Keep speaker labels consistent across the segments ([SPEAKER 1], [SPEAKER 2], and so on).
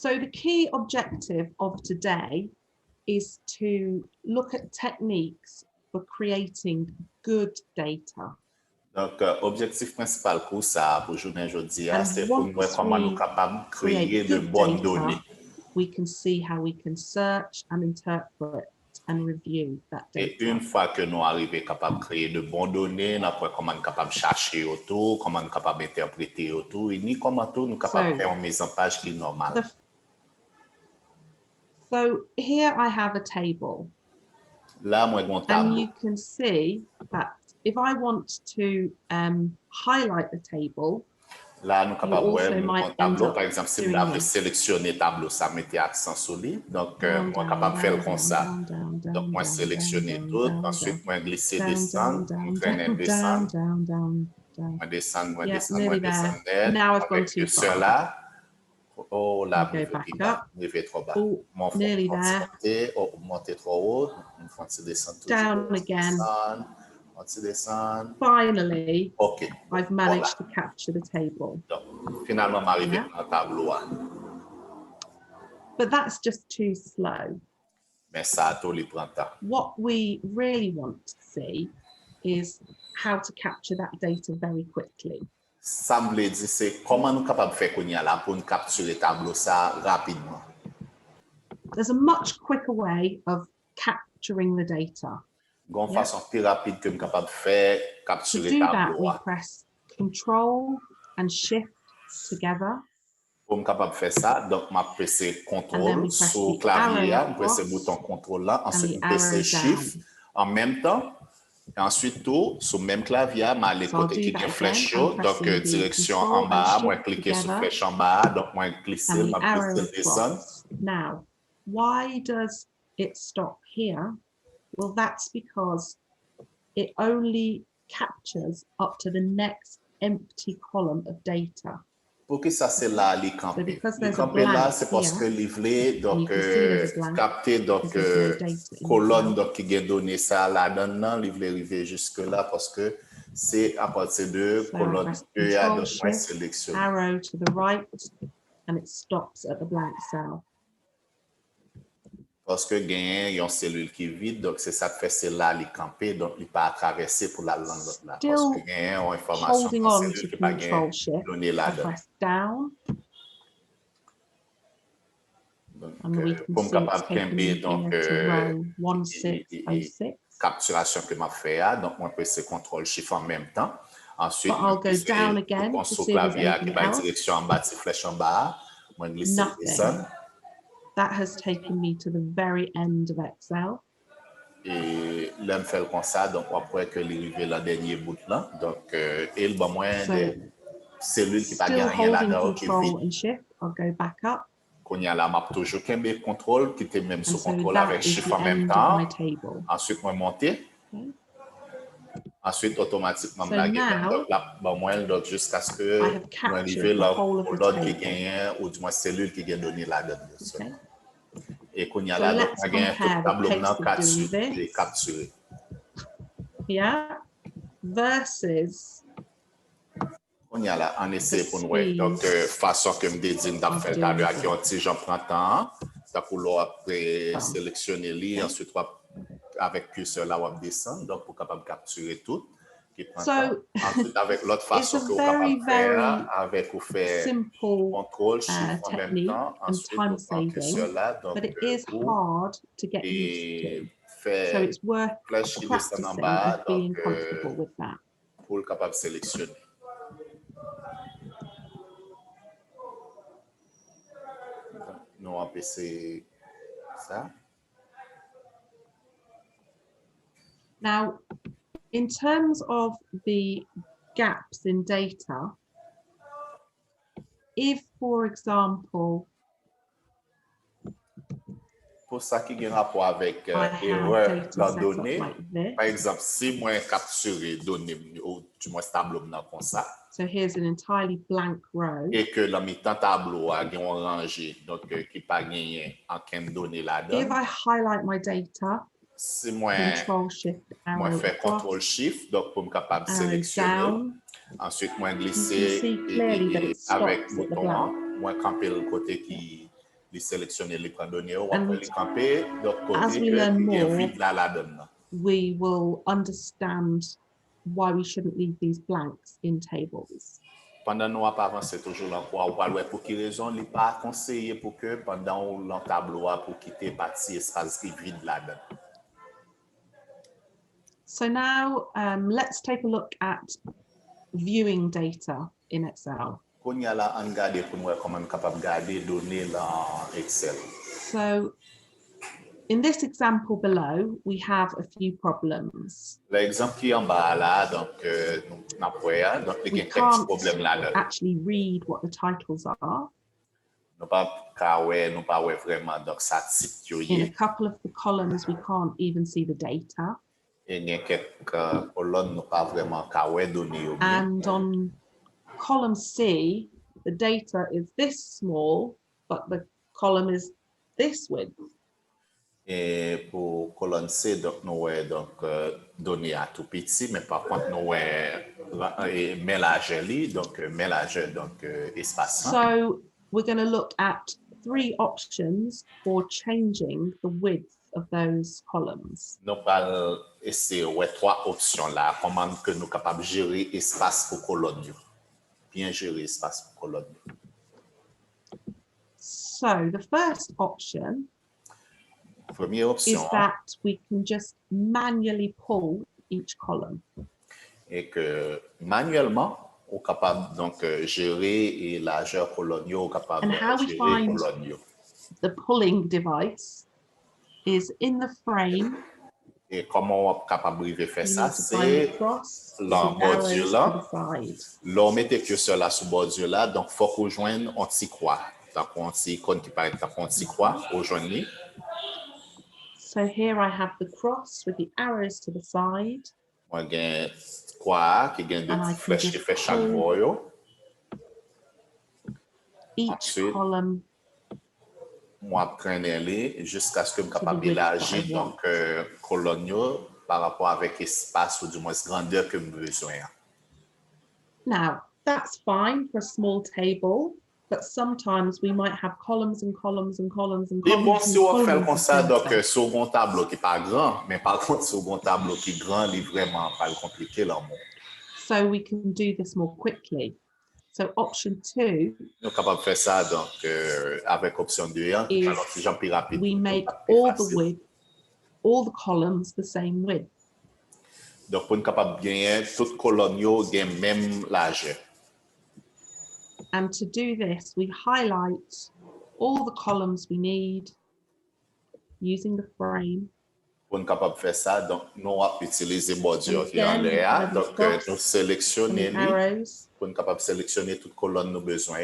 [SPEAKER 1] So the key objective of today is to look at techniques for creating good data.
[SPEAKER 2] Donc, objectif principal pour ça, pour journée aujourd'hui, c'est pour nous
[SPEAKER 1] once
[SPEAKER 2] comment nous
[SPEAKER 1] we
[SPEAKER 2] capables de
[SPEAKER 1] create
[SPEAKER 2] créer de
[SPEAKER 1] good
[SPEAKER 2] bonnes
[SPEAKER 1] data,
[SPEAKER 2] données.
[SPEAKER 1] we can see how we can search and interpret and review that
[SPEAKER 2] Et
[SPEAKER 1] data.
[SPEAKER 2] une fois que nous arrivons capables de créer de bonnes données, nous après comment nous capables de chercher autour, comment nous capables d'interpréter autour, et ni comment tout nous capables de faire une mise en page qui est normale.
[SPEAKER 1] So here I have a table.
[SPEAKER 2] Là, moi, mon tableau.
[SPEAKER 1] And you can see that if I want to highlight the table,
[SPEAKER 2] là, nous sommes capables de voir mon tableau. Par exemple, si vous avez sélectionné le tableau, ça mettait accent sur lui. Donc, moi, je suis capable de faire comme ça. Donc, moi, sélectionner tout. Ensuite, moi, glisser, descendre. Je traîne, descendre. Moi, descendre, moi, descendre, moi, descendre. Avec le seul là. Oh, là, je vais trop bas. Mon fond, monter, monter trop haut. Mon fond, descendre tout.
[SPEAKER 1] Down again.
[SPEAKER 2] Finally, okay.
[SPEAKER 1] I've managed to capture the table.
[SPEAKER 2] Donc, finalement, m'arriver à tableau.
[SPEAKER 1] But that's just too slow.
[SPEAKER 2] Mais ça, tout les prend temps.
[SPEAKER 1] What we really want to see is how to capture that data very quickly.
[SPEAKER 2] Ça me dit c'est comment nous capables de faire qu'on y a là pour nous capturer le tableau ça rapidement.
[SPEAKER 1] There's a much quicker way of capturing the data.
[SPEAKER 2] Une façon plus rapide que nous capable de faire capturer le tableau.
[SPEAKER 1] To do that, we press Control and Shift together.
[SPEAKER 2] Pour nous capable de faire ça, donc m'a pressé Control sur le clavier, je presse le bouton Control là, ensuite je presse Shift en même temps. Et ensuite, tout, sur le même clavier, je vais aller côté qui est flèche, donc direction en bas, moi cliquer sur flèche en bas, donc moi glisser, je vais descendre.
[SPEAKER 1] Now, why does it stop here? Well, that's because it only captures up to the next empty column of data.
[SPEAKER 2] Pour que ça c'est là les campé. Les campé là c'est parce que livrer donc capter donc colonne donc qui gagne donné ça là dedans livrer arriver jusque là parce que c'est à partir de colonne E à donc moi sélectionner.
[SPEAKER 1] Arrow to the right and it stops at the blank cell.
[SPEAKER 2] Parce que gagne une cellule qui est vide, donc c'est ça que fait c'est là les camper, donc il pas traverser pour la langue là. Parce que gagne une information dans cellule qui pas gagne donner là dedans. Donc comme capable camper donc capturation que m'a fait donc moi presser contrôle chiffre en même temps. Ensuite on sur clavier qui va direction en bas, flèche en bas, moi glisser descendre.
[SPEAKER 1] That has taken me to the very end of Excel.
[SPEAKER 2] Et là, je fais comme ça, donc après que l'arrivée la dernier bout là, donc il va moins de cellules qui pas gagné là-dedans qui
[SPEAKER 1] vite. I'll go back up.
[SPEAKER 2] Qu'on y a là, m'a toujours qu'un contrôle qui était même sous contrôle avec chiffre en même temps. Ensuite, moi monter. Ensuite, automatiquement, donc là, donc jusqu'à ce que nous arrivions là pour l'autre qui gagne ou du moins cellule qui gagne donné là-dedans. Et qu'on y a là, donc on gagne tout tableau maintenant capturé.
[SPEAKER 1] Yeah. Versus.
[SPEAKER 2] On y a là, on essaie pour nous. Donc, façon que me dédie de faire ta à qui j'en prends temps, ça pour après sélectionner lui, ensuite avec curseur là, on descend, donc pour capable capturer tout. Qui prend temps. Ensuite, avec l'autre façon que vous capable faire, avec vous faire contrôle, chiffre en même temps, ensuite vous prendre curseur là, donc et faire flèche qui descend en bas, donc pour le capable sélectionner. Nous on peut essayer ça.
[SPEAKER 1] Now, in terms of the gaps in data, if, for example,
[SPEAKER 2] pour ça qui a un rapport avec erreur dans données, par exemple, si moi capturer données ou du moins tableau comme ça.
[SPEAKER 1] So here's an entirely blank row.
[SPEAKER 2] Et que le mi-temps tableau a un rangé, donc qui pas gagné aucune donnée là-dedans.
[SPEAKER 1] If I highlight my data,
[SPEAKER 2] si moi
[SPEAKER 1] fais
[SPEAKER 2] contrôle shift, donc pour me capable de sélectionner. Ensuite, moi glisser avec bouton, moi camper le côté qui les sélectionner les données, ou après les camper, d'autre
[SPEAKER 1] as we
[SPEAKER 2] côté,
[SPEAKER 1] learn
[SPEAKER 2] il y a
[SPEAKER 1] more,
[SPEAKER 2] vide là la donne.
[SPEAKER 1] we will understand why we shouldn't leave these blanks in tables.
[SPEAKER 2] Pendant nous avancer toujours dans quoi, ou pas pour quelle raison, il n'est pas conseillé pour que pendant le tableau, pour quitter partie espace vide là dedans.
[SPEAKER 1] So now let's take a look at viewing data in Excel.
[SPEAKER 2] Qu'on y a là, on regarde pour nous comment on est capable de garder données dans Excel.
[SPEAKER 1] So in this example below, we have a few problems.
[SPEAKER 2] L'exemple qui est en bas là, donc il y a quelques problèmes là.
[SPEAKER 1] Actually read what the titles are.
[SPEAKER 2] Nous pas vraiment donc ça type.
[SPEAKER 1] In a couple of the columns, we can't even see the data.
[SPEAKER 2] Il y a quelques colonnes nous pas vraiment données.
[SPEAKER 1] And on column C, the data is this small, but the column is this width.
[SPEAKER 2] Et pour colonne C, donc nous donc données à tout petit, mais par contre nous mélanger donc mélanger donc espace.
[SPEAKER 1] So we're going to look at 3 options for changing the width of those columns.
[SPEAKER 2] Nous allons essayer 3 options là, comment que nous capables de gérer espace pour colonne. Bien gérer espace pour colonne.
[SPEAKER 1] So the first option
[SPEAKER 2] Première option
[SPEAKER 1] is that we can just manually pull each column.
[SPEAKER 2] Et que manuellement on est capable donc gérer et largeur colonne, capable
[SPEAKER 1] and how we find the pulling device is in the frame.
[SPEAKER 2] Et comment on est capable de faire ça, c'est l'embordure là. L'on met le curseur là sur bordure là, donc faut qu'on joigne un petit croix. Donc un petit icône qui paraît comme un petit croix, au joindre.
[SPEAKER 1] So here I have the cross with the arrows to the side.
[SPEAKER 2] Moi j'ai croix qui gagne des flèches qui fait chaque bord.
[SPEAKER 1] Each column.
[SPEAKER 2] Moi prendre jusqu'à ce que je capable d'élargir donc colonne par rapport avec espace ou du moins grandeur que j'ai besoin.
[SPEAKER 1] Now that's fine for a small table, but sometimes we might have columns and columns and columns and columns.
[SPEAKER 2] Et bon, si on fait comme ça, donc second tableau qui pas grand, mais par contre second tableau qui grand, il vraiment pas compliqué là.
[SPEAKER 1] So we can do this more quickly. So option 2,
[SPEAKER 2] nous capable faire ça donc avec option 2, alors si j'en plus rapide.
[SPEAKER 1] We make all the width, all the columns the same width.
[SPEAKER 2] Donc pour nous capable gagner toute colonne yo gagne même largeur.
[SPEAKER 1] And to do this, we highlight all the columns we need using the frame.
[SPEAKER 2] Pour nous capable faire ça, donc nous on va utiliser bordure qui est en l'air, donc nous sélectionner pour nous capable sélectionner toute colonne nous besoin.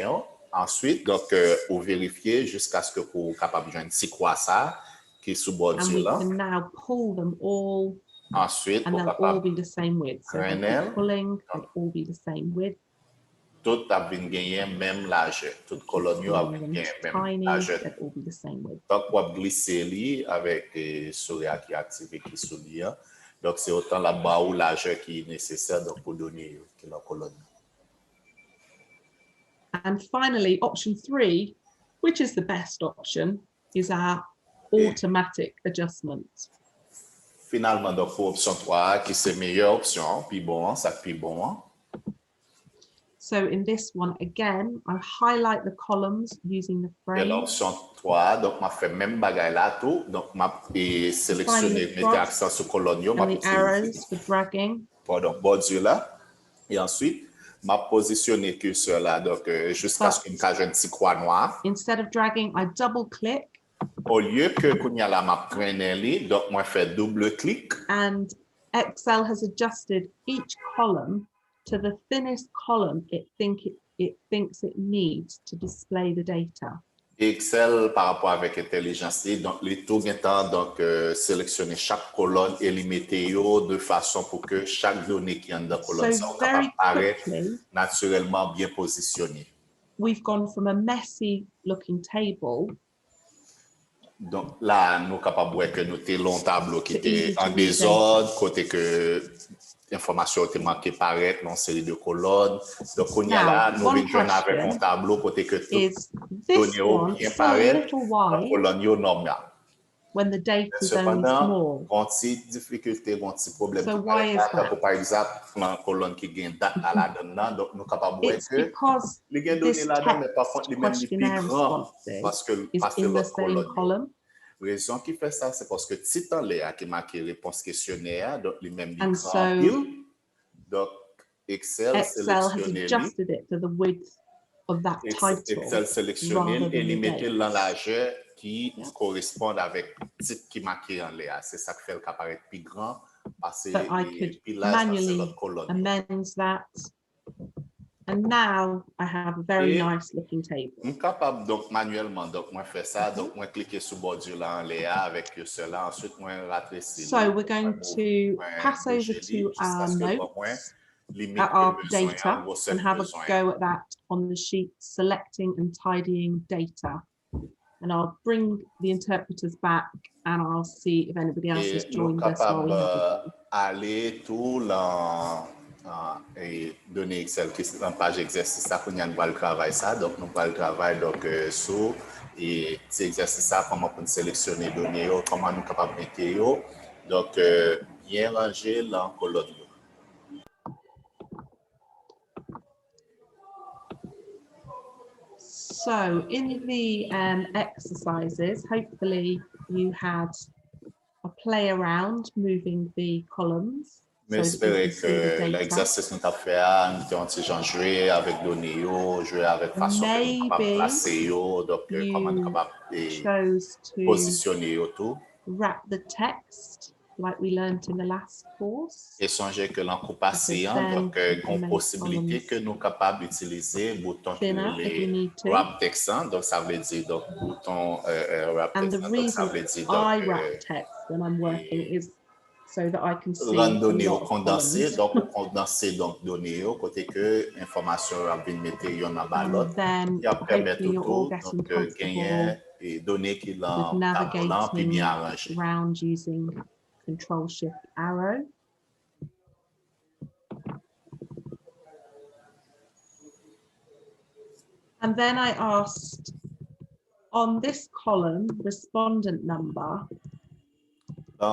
[SPEAKER 2] Ensuite, donc pour vérifier jusqu'à ce que vous capable joindre si croix ça qui est sous bordure là.
[SPEAKER 1] And we can now pull them all.
[SPEAKER 2] Ensuite,
[SPEAKER 1] and they'll all be the same width. So pulling, they'll all be the same width.
[SPEAKER 2] Tout a bien gagné même largeur. Toute colonne a bien gagné même largeur.
[SPEAKER 1] They'll all be the same width.
[SPEAKER 2] Donc, on va glisser li avec souris qui est activé qui sourit. Donc, c'est autant la barre ou largeur qui est nécessaire donc, pour donner la colonne.
[SPEAKER 1] And finally, option 3, which is the best option, is our automatic adjustment.
[SPEAKER 2] Finalement, donc, pour option 3, qui c'est meilleure option, puis bon, ça puis bon.
[SPEAKER 1] So in this one, again, I highlight the columns using the frame.
[SPEAKER 2] L'option 3, donc, je fais même bagaille là tout. Donc, je sélectionne, mettre accent sur colonne.
[SPEAKER 1] And the arrows for dragging.
[SPEAKER 2] Pardon, bordure là. Et ensuite, je positionne le curseur là, donc, jusqu'à ce qu'il y ait un petit croix noir.
[SPEAKER 1] Instead of dragging, I double click.
[SPEAKER 2] Au lieu que qu'on y a la map prenne, donc, moi, je fais double clic.
[SPEAKER 1] And Excel has adjusted each column to the thinnest column it thinks it needs to display the data.
[SPEAKER 2] Excel par rapport avec intelligence, donc les tout temps donc sélectionner chaque colonne et les mettre de façon pour que chaque donnée qui est dans la colonne soit apparaître naturellement bien positionnée.
[SPEAKER 1] We've gone from a messy looking table.
[SPEAKER 2] Donc là, nous sommes capables de voir que nous avons un long tableau qui était en désordre, côté que information qui manqué paraître dans une série de colonnes. Donc, on y a là, nous venons avec un tableau côté que tout données bien paraître dans colonne normale.
[SPEAKER 1] When the data is only small.
[SPEAKER 2] Quand il difficulté, quand il problème qui paraît, par exemple, dans colonne qui gagne date à la donne, donc nous sommes capables de voir que les gains données là-dedans, mais par contre, les mêmes les plus grands parce que l'autre colonne. La raison qui fait ça, c'est parce que si tu as qui marque réponse questionnaire, donc les mêmes les grands donc Excel
[SPEAKER 1] has adjusted it to the width of that title.
[SPEAKER 2] Excel sélectionné et les mettait dans la largeur qui correspondent avec le titre qui marqué en l'air. C'est ça qui fait le cas paraître plus grand parce que
[SPEAKER 1] I could manually amend that. And now I have a very nice looking table.
[SPEAKER 2] Je suis capable donc manuellement donc moi faire ça donc moi cliquer sur bordure là en l'air avec cela ensuite moi ratracer.
[SPEAKER 1] So we're going to pass over to our notes. At our data and have a go at that on the sheet, selecting and tidying data. And I'll bring the interpreters back and I'll see if anybody else has joined us.
[SPEAKER 2] Aller tout dans données Excel qui est en page exercice ça qu'on y a le travail ça donc nous va le travail donc sur et cet exercice ça comment on sélectionner données comment nous capable mettre donc bien ranger dans colonne.
[SPEAKER 1] So in the exercises, hopefully you had a play around moving the columns.
[SPEAKER 2] Mais j'espère que l'exercice nous a fait, nous avons joué avec données, joué avec façon de placer, donc comment nous capable de positionner tout.
[SPEAKER 1] Wrap the text like we learned in the last course.
[SPEAKER 2] Et songez que l'en coup passé, donc une possibilité que nous capables d'utiliser bouton les wrap text, donc ça veut dire donc bouton wrap text, donc ça veut dire donc
[SPEAKER 1] I wrap text when I'm working is so that I can see
[SPEAKER 2] données au condensé, donc condenser donc données au côté que information a bien mettre yon dans ballot et après mettre tout donc gagner et données qui dans tableau puis bien arrangé.
[SPEAKER 1] Around using Control Shift arrow. And then I asked on this column, respondent number,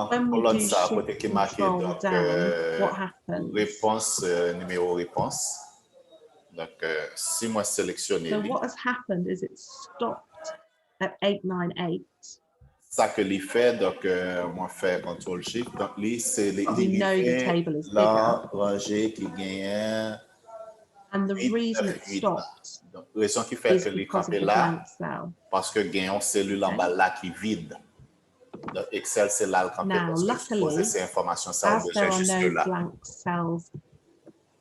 [SPEAKER 1] when we do shift control down, what happens?
[SPEAKER 2] Réponse, numéro réponse. Donc, si moi sélectionne.
[SPEAKER 1] So what has happened is it stopped at 898.
[SPEAKER 2] Ça que l'y fait, donc moi faire contrôle shift, donc lui c'est les là rangé qui gagne.
[SPEAKER 1] And the reason it stopped.
[SPEAKER 2] Donc raison qui fait que les campé là parce que gagne une cellule en bas là qui vide. Donc Excel c'est là le campé parce que poser ces informations ça
[SPEAKER 1] as there are no blank cells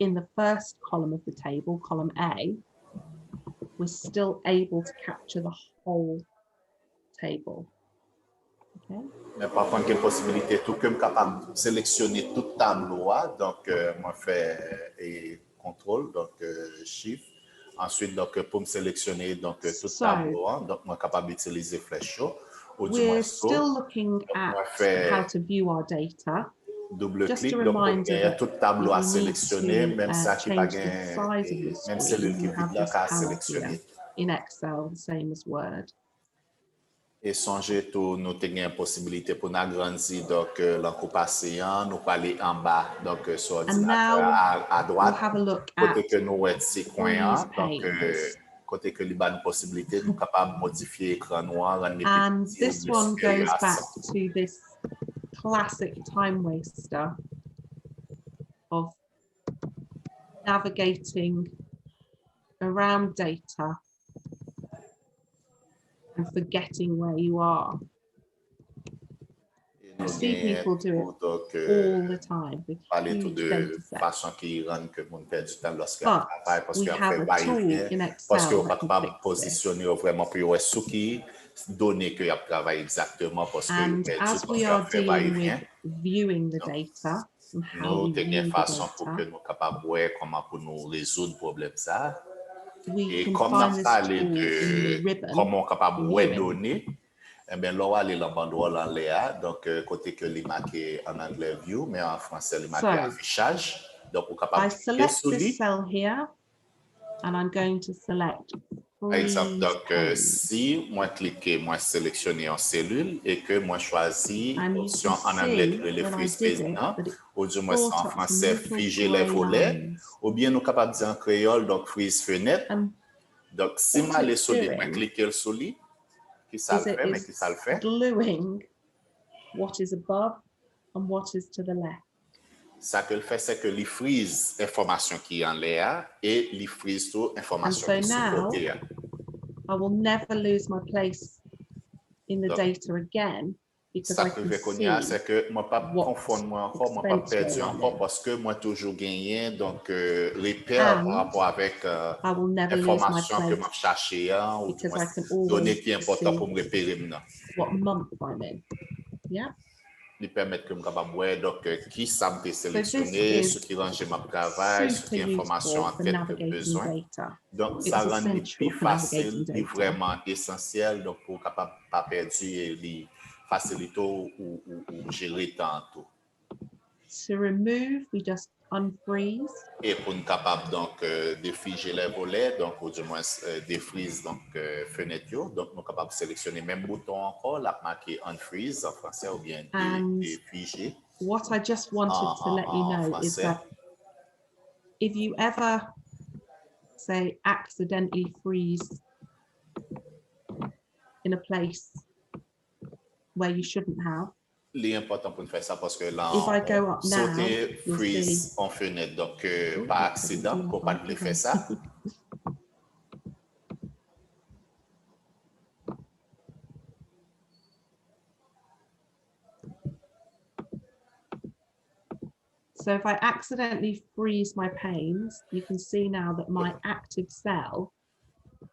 [SPEAKER 1] in the first column of the table, column A, we're still able to capture the whole table.
[SPEAKER 2] Mais par contre, il y a une possibilité tout que je suis capable de sélectionner tout tableau. Donc, moi, je fais contrôle, donc shift. Ensuite, donc, pour me sélectionner donc, tout tableau, donc, moi, je suis capable d'utiliser flèche.
[SPEAKER 1] We're still looking at how to view our data.
[SPEAKER 2] Double-clic, donc, il y a tout tableau à sélectionner, même ça qui pas même cellule qui vide là qu'à sélectionner.
[SPEAKER 1] In Excel, the same as Word.
[SPEAKER 2] Et songez tout, nous avons une possibilité pour nous agrandir, donc l'encou patient, nous aller en bas, donc sur l'ordinateur à droite, côté que nous avons ces coins, donc côté que il y a une possibilité, nous sommes capables de modifier l'écran noir.
[SPEAKER 1] And this one goes back to this classic time waster of navigating around data and forgetting where you are. I see people do it all the time with huge data sets. But we have a tool in Excel that can fix this. And as we are dealing with viewing the data and how we view the data, we can find this tool in the ribbon.
[SPEAKER 2] Eh bien, là, aller dans banderole en l'air, donc côté que les marqué en anglais view, mais en français, les marqué affichage. Donc, on est capable
[SPEAKER 1] de cliquer sur this cell here, and I'm going to select
[SPEAKER 2] par exemple, donc, si moi cliquer, moi sélectionner en cellule et que moi choisis l'option en anglais le freeze président, ou du moins en français figer les volets, ou bien nous capables de dire en créole, donc freeze fenêtre. Donc, si moi aller sur lui, moi cliquer sur lui, qui ça le fait, mais qui ça le fait?
[SPEAKER 1] Gluing what is above and what is to the left.
[SPEAKER 2] Ça que le fait, c'est que il freeze information qui est en l'air et il freeze tout information qui est sur le côté.
[SPEAKER 1] I will never lose my place in the data again because I can see
[SPEAKER 2] c'est que moi pas confondre moi encore, moi pas perdu encore parce que moi toujours gagné donc repère par rapport avec information que moi chercher ou données qui est important pour me repérer maintenant.
[SPEAKER 1] What month I'm in. Yeah.
[SPEAKER 2] Lui permettre que je capable voir donc qui ça me sélectionné, ce qui range mon travail, ce qui information en tête que besoin. Donc ça rend plus facile et vraiment essentiel donc pour capable pas perdre et les faciliter ou gérer tantôt.
[SPEAKER 1] To remove, we just unfreeze.
[SPEAKER 2] Et pour nous capable donc défiger les volets, donc ou du moins défreeze donc fenêtre, donc nous capable de sélectionner même bouton encore, la marqué unfreeze en français ou bien défiger.
[SPEAKER 1] What I just wanted to let you know is that if you ever say accidentally freeze in a place where you shouldn't have.
[SPEAKER 2] L'important pour nous faire ça parce que là, on sauter freeze en fenêtre, donc par accident, pour pas nous faire ça.
[SPEAKER 1] So if I accidentally freeze my panes, you can see now that my active cell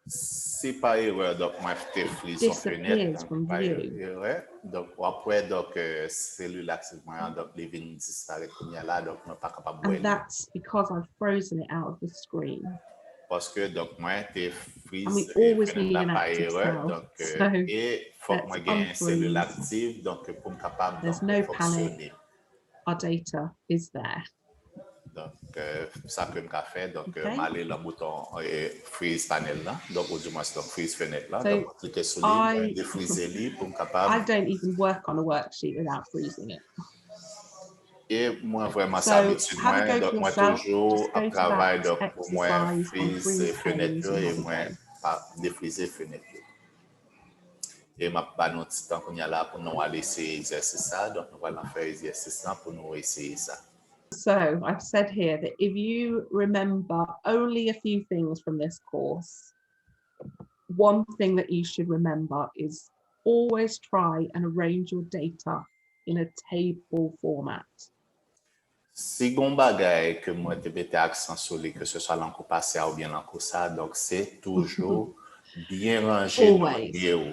[SPEAKER 2] si par erreur, donc moi je freeze en fenêtre, par erreur, donc après donc cellule activement donc les vignes disparaissent comme là, donc on n'est pas capable de voir.
[SPEAKER 1] And that's because I've frozen it out of the screen.
[SPEAKER 2] Parce que donc moi je freeze
[SPEAKER 1] and we always need an active cell.
[SPEAKER 2] Donc et faut que moi gagne cellule active donc pour me capable
[SPEAKER 1] there's no panic. Our data is there.
[SPEAKER 2] Donc, ça que je fais, donc, aller le bouton freeze panel là, donc, ou du moins, donc, freeze fenêtre là, donc, cliquer sur lui, défreezer lui pour me capable.
[SPEAKER 1] I don't even work on a worksheet without freezing it.
[SPEAKER 2] Et moi, vraiment, ça habitude, moi, donc, moi, toujours, à travail, donc, pour moi, freeze fenêtre et moi, défreezer fenêtre. Et ma pas notre petit temps qu'on y a là pour nous aller essayer exercice ça, donc, nous allons faire exercice là pour nous essayer ça.
[SPEAKER 1] So I've said here that if you remember only a few things from this course, one thing that you should remember is always try and arrange your data in a table format.
[SPEAKER 2] Si gon bagay que moi te mette accent sur lui, que ce soit l'encours passé ou bien l'encours ça, donc c'est toujours bien rangé dans le bureau.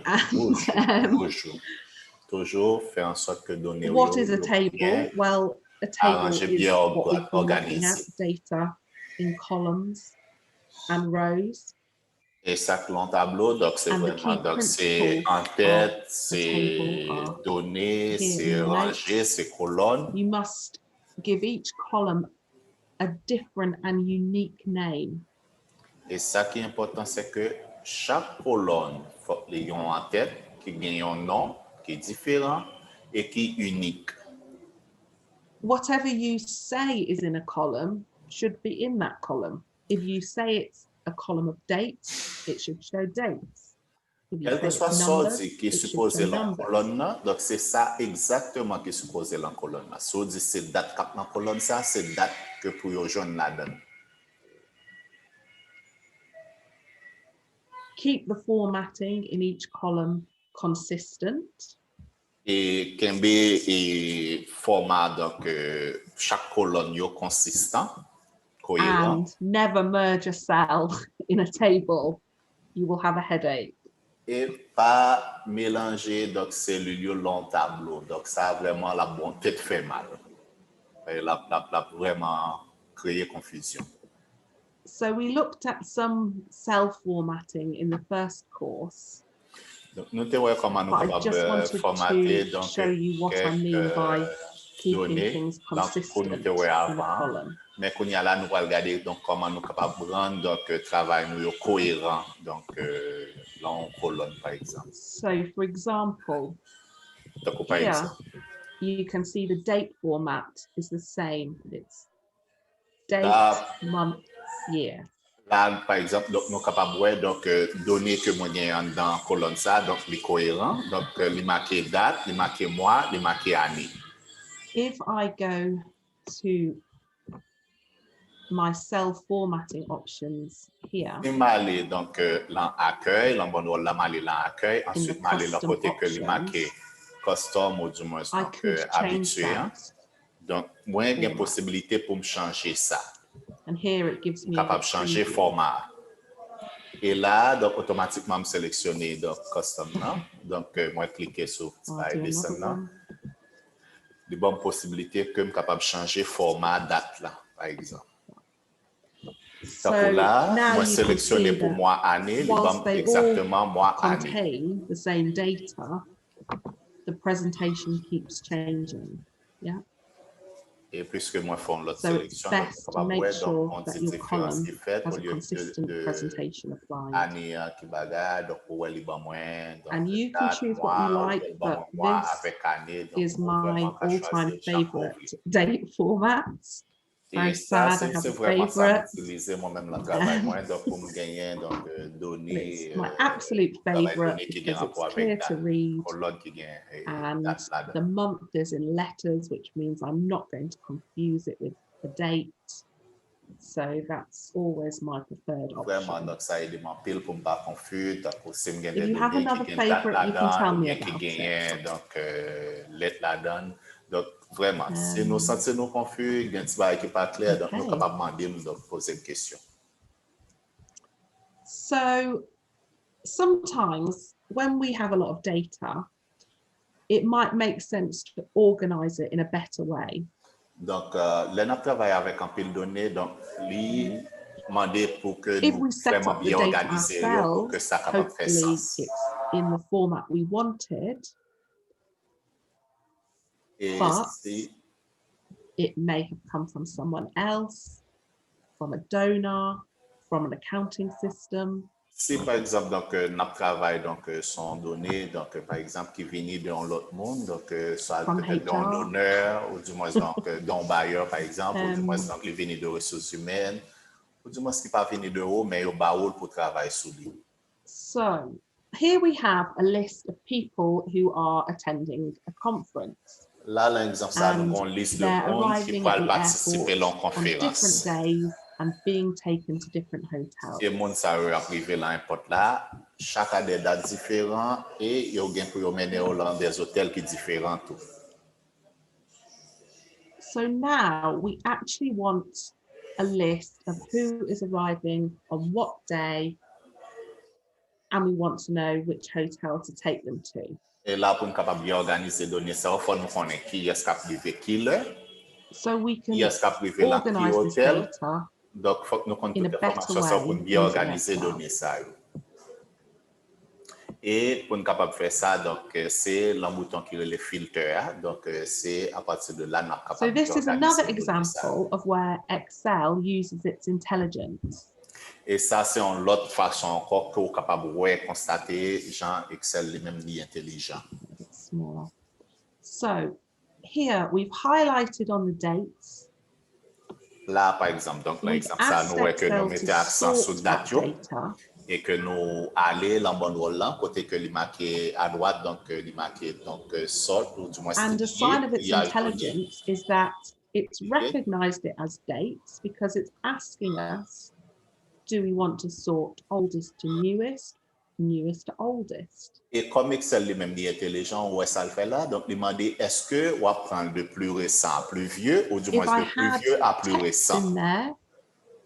[SPEAKER 2] Toujours faire en sorte que données.
[SPEAKER 1] What is a table? Well, a table is what we call looking at data in columns and rows.
[SPEAKER 2] Et ça que l'on tableau, donc c'est vraiment donc c'est en tête, c'est données, c'est rangé, c'est colonne.
[SPEAKER 1] You must give each column a different and unique name.
[SPEAKER 2] Et ça qui est important, c'est que chaque colonne faut les en tête qui gagne un nom qui est différent et qui est unique.
[SPEAKER 1] Whatever you say is in a column should be in that column. If you say it's a column of dates, it should show dates.
[SPEAKER 2] Quel que soit sorti qui est supposé dans la colonne, donc c'est ça exactement qui est supposé dans la colonne. Si on dit c'est date cap dans la colonne, ça c'est date que pour yo joindre là-dedans.
[SPEAKER 1] Keep the formatting in each column consistent.
[SPEAKER 2] Et kembe et format donc chaque colonne yo consistant, cohérent.
[SPEAKER 1] And never merge a cell in a table. You will have a headache.
[SPEAKER 2] Et pas mélanger donc cellules yo long tableau. Donc ça vraiment la bonté de fait mal. Et la vraiment créer confusion.
[SPEAKER 1] So we looked at some cell formatting in the first course.
[SPEAKER 2] Donc, nous te voyons comment nous capables formater donc
[SPEAKER 1] show you what I mean by keeping
[SPEAKER 2] données
[SPEAKER 1] things
[SPEAKER 2] pour
[SPEAKER 1] consistent
[SPEAKER 2] nous
[SPEAKER 1] in
[SPEAKER 2] te voyons
[SPEAKER 1] the
[SPEAKER 2] avant.
[SPEAKER 1] column.
[SPEAKER 2] Mais qu'on y a là, nous allons regarder donc comment nous capables de rendre donc travail nous cohérent donc dans colonne par exemple.
[SPEAKER 1] So for example,
[SPEAKER 2] Donc, par
[SPEAKER 1] here
[SPEAKER 2] exemple,
[SPEAKER 1] you can see the date format is the same. It's date,
[SPEAKER 2] là,
[SPEAKER 1] month, year.
[SPEAKER 2] Là, par exemple, donc, nous sommes capables de voir donc, données que moi j'ai dans la colonne ça, donc les cohérents, donc les marqué date, les marqué mois, les marqué année.
[SPEAKER 1] If I go to my cell formatting options here,
[SPEAKER 2] Je vais aller donc l'accueil, l'accueil, ensuite je vais aller côté que les marqué custom ou du moins donc habitué. Donc, moi j'ai une possibilité pour me changer ça.
[SPEAKER 1] And here it gives me
[SPEAKER 2] capable de changer format. Et là, donc, automatiquement, je sélectionne donc custom. Donc, moi, cliquer sur dessin. De bonnes possibilités que je suis capable de changer format date, là, par exemple.
[SPEAKER 1] So
[SPEAKER 2] donc, là, moi, sélectionner pour moi année, exactement moi année.
[SPEAKER 1] Contain the same data, the presentation keeps changing. Yeah.
[SPEAKER 2] Et puisque moi, fais l'autre
[SPEAKER 1] So
[SPEAKER 2] sélection,
[SPEAKER 1] it's best to make sure that your column has a consistent presentation applied. And you can choose what you like, but this is my all-time favorite date format. Very sad I have a favorite. It's my absolute favorite because it's clear to read, and the month is in letters, which means I'm not going to confuse it with the date. So that's always my preferred option. If you have another favorite, you can tell me about it.
[SPEAKER 2] Donc, vraiment, si nous sentons confus, il y a un petit bail qui n'est pas clair, donc nous sommes capables de demander, nous poser une question.
[SPEAKER 1] So, sometimes when we have a lot of data, it might make sense to organize it in a better way.
[SPEAKER 2] Donc, là, nous travaillons avec un pile de données, donc, lui, demander pour que nous vraiment bien organiser pour que ça capable faire sens.
[SPEAKER 1] It's in the format we wanted. But it may have come from someone else, from a donor, from an accounting system.
[SPEAKER 2] Si par exemple donc nous travaillons donc son données donc par exemple qui viennent de l'autre monde donc soit peut-être d'un donneur ou du moins donc d'un bailleur par exemple ou du moins donc qui viennent de ressources humaines ou du moins qui pas venir de haut mais au baoul pour travailler sur lui.
[SPEAKER 1] So here we have a list of people who are attending a conference.
[SPEAKER 2] Là, l'exemple, ça nous avons une liste de monde qui peuvent participer à la conférence.
[SPEAKER 1] And being taken to different hotels.
[SPEAKER 2] Et monde ça arrivé là n'importe là, chaque a des dates différentes et il y a gain pour mener dans des hôtels qui différents tout.
[SPEAKER 1] So now we actually want a list of who is arriving on what day, and we want to know which hotel to take them to.
[SPEAKER 2] Et là, pour nous capable bien organiser données ça, il faut nous connaître qui est arrivé qui l'heure.
[SPEAKER 1] So we can organize this data.
[SPEAKER 2] Donc, il faut que nous connaissions toutes les informations pour bien organiser les données. Et pour nous capable de faire ça, donc c'est le bouton qui est le filtre. Donc, c'est à partir de là, nous sommes capables
[SPEAKER 1] de organiser. So this is another example of where Excel uses its intelligence.
[SPEAKER 2] Et ça, c'est une autre façon encore que vous êtes capable de constater, Jean Excel lui-même est intelligent.
[SPEAKER 1] So here we've highlighted on the dates.
[SPEAKER 2] Là, par exemple, donc l'exemple, ça nous voit que nous mettons accent sur date et que nous allons dans bon rôle là, côté que les marqué à droite, donc les marqué donc sort ou du moins
[SPEAKER 1] and a sign of its intelligence is that it's recognized it as dates because it's asking us, do we want to sort oldest to newest, newest to oldest?
[SPEAKER 2] Et comme Excel lui-même est intelligent, ouais, ça le fait là, donc demander est-ce que on va prendre de plus récent à plus vieux ou du moins de plus vieux à plus récent.
[SPEAKER 1] In there,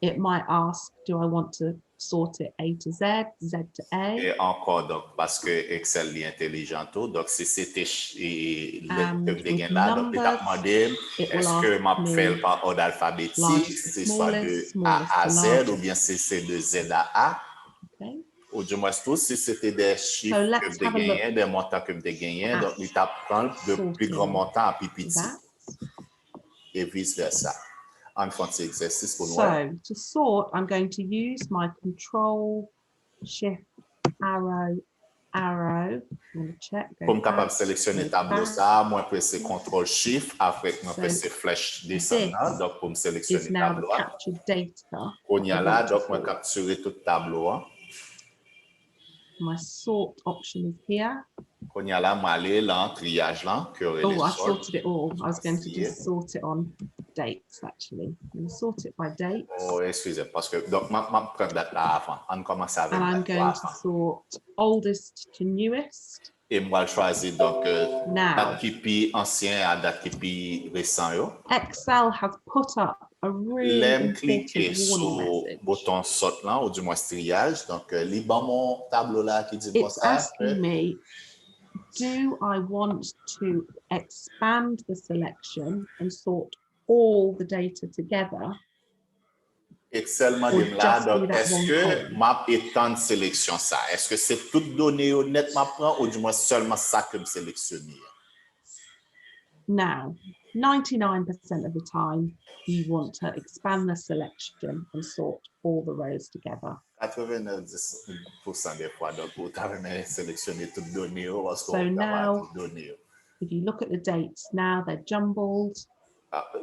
[SPEAKER 1] it might ask, do I want to sort it A to Z, Z to A?
[SPEAKER 2] Et encore, donc, parce que Excel est intelligent tout, donc si c'était le là, donc il t'a demandé est-ce que m'a fait par ordre alphabétique, c'est soit de A à Z ou bien c'est de Z à A.
[SPEAKER 1] Okay.
[SPEAKER 2] Ou du moins tout, si c'était des chiffres que je gagnais, des montants que je gagnais, donc il t'apprend de plus grands montants à plus petits. Et vice versa. En font cet exercice pour nous.
[SPEAKER 1] So to sort, I'm going to use my Control, Shift, Arrow. I'm going to check.
[SPEAKER 2] Comme capable de sélectionner tableau ça, moi presser Control Shift, après moi presser flèche descendante, donc pour me sélectionner tableau. On y a là, donc moi capturer tout tableau.
[SPEAKER 1] My sort option is here.
[SPEAKER 2] On y a là, moi aller là, triage là, que
[SPEAKER 1] I sorted it all. I was going to just sort it on dates actually. I'm going to sort it by dates.
[SPEAKER 2] Oh, excusez, parce que donc ma prendre date là avant. On commence avec.
[SPEAKER 1] And I'm going to sort oldest to newest.
[SPEAKER 2] Et moi choisir donc date qui plus ancien à date qui plus récent yo.
[SPEAKER 1] Excel has put up a really important warning message.
[SPEAKER 2] Bouton sort là ou du moins triage, donc li ban mon tableau là qui dit
[SPEAKER 1] It's asking me, do I want to expand the selection and sort all the data together?
[SPEAKER 2] Excel m'a dit là, donc est-ce que m'a étendre sélection ça? Est-ce que c'est toutes données honnêtes m'a prend ou du moins seulement ça que me sélectionner?
[SPEAKER 1] Now, 99% of the time, you want to expand the selection and sort all the rows together.
[SPEAKER 2] 99% des fois, donc vous avez sélectionné toutes données parce
[SPEAKER 1] so now, if you look at the dates, now they're jumbled.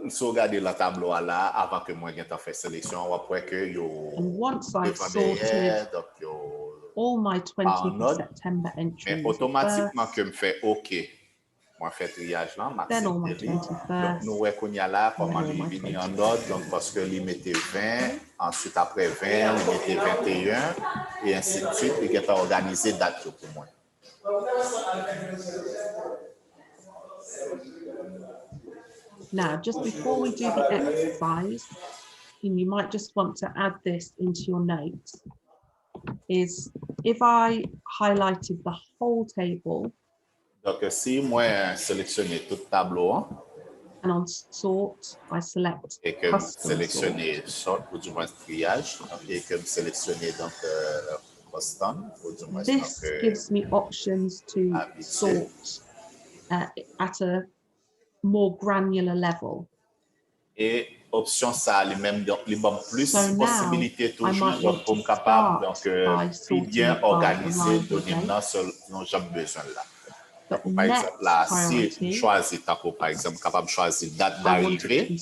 [SPEAKER 2] Si vous regardez le tableau là, avant que moi j'aie fait sélection, on va voir que
[SPEAKER 1] and once I've sorted all my 20th September entries,
[SPEAKER 2] mais automatiquement que me fait OK. Moi, fait triage là, donc nous voyons qu'on y a là, comment il vient en ordre, donc parce que il mettait 20, ensuite après 20, il mettait 21, et ainsi de suite, et qu'il a organisé date pour moi.
[SPEAKER 1] Now, just before we do the exercise, and you might just want to add this into your notes, is if I highlighted the whole table,
[SPEAKER 2] donc, si moi sélectionner tout tableau,
[SPEAKER 1] and on sort, I select
[SPEAKER 2] et que sélectionner sort ou du moins triage, et que sélectionner donc custom ou du moins
[SPEAKER 1] this gives me options to sort at a more granular level.
[SPEAKER 2] Et option ça lui-même donc il donne plus possibilités toujours pour capable donc bien organiser donner nos j'ai besoin là. Donc, par exemple, là, si je choisis, par exemple, capable de choisir date d'arrivée.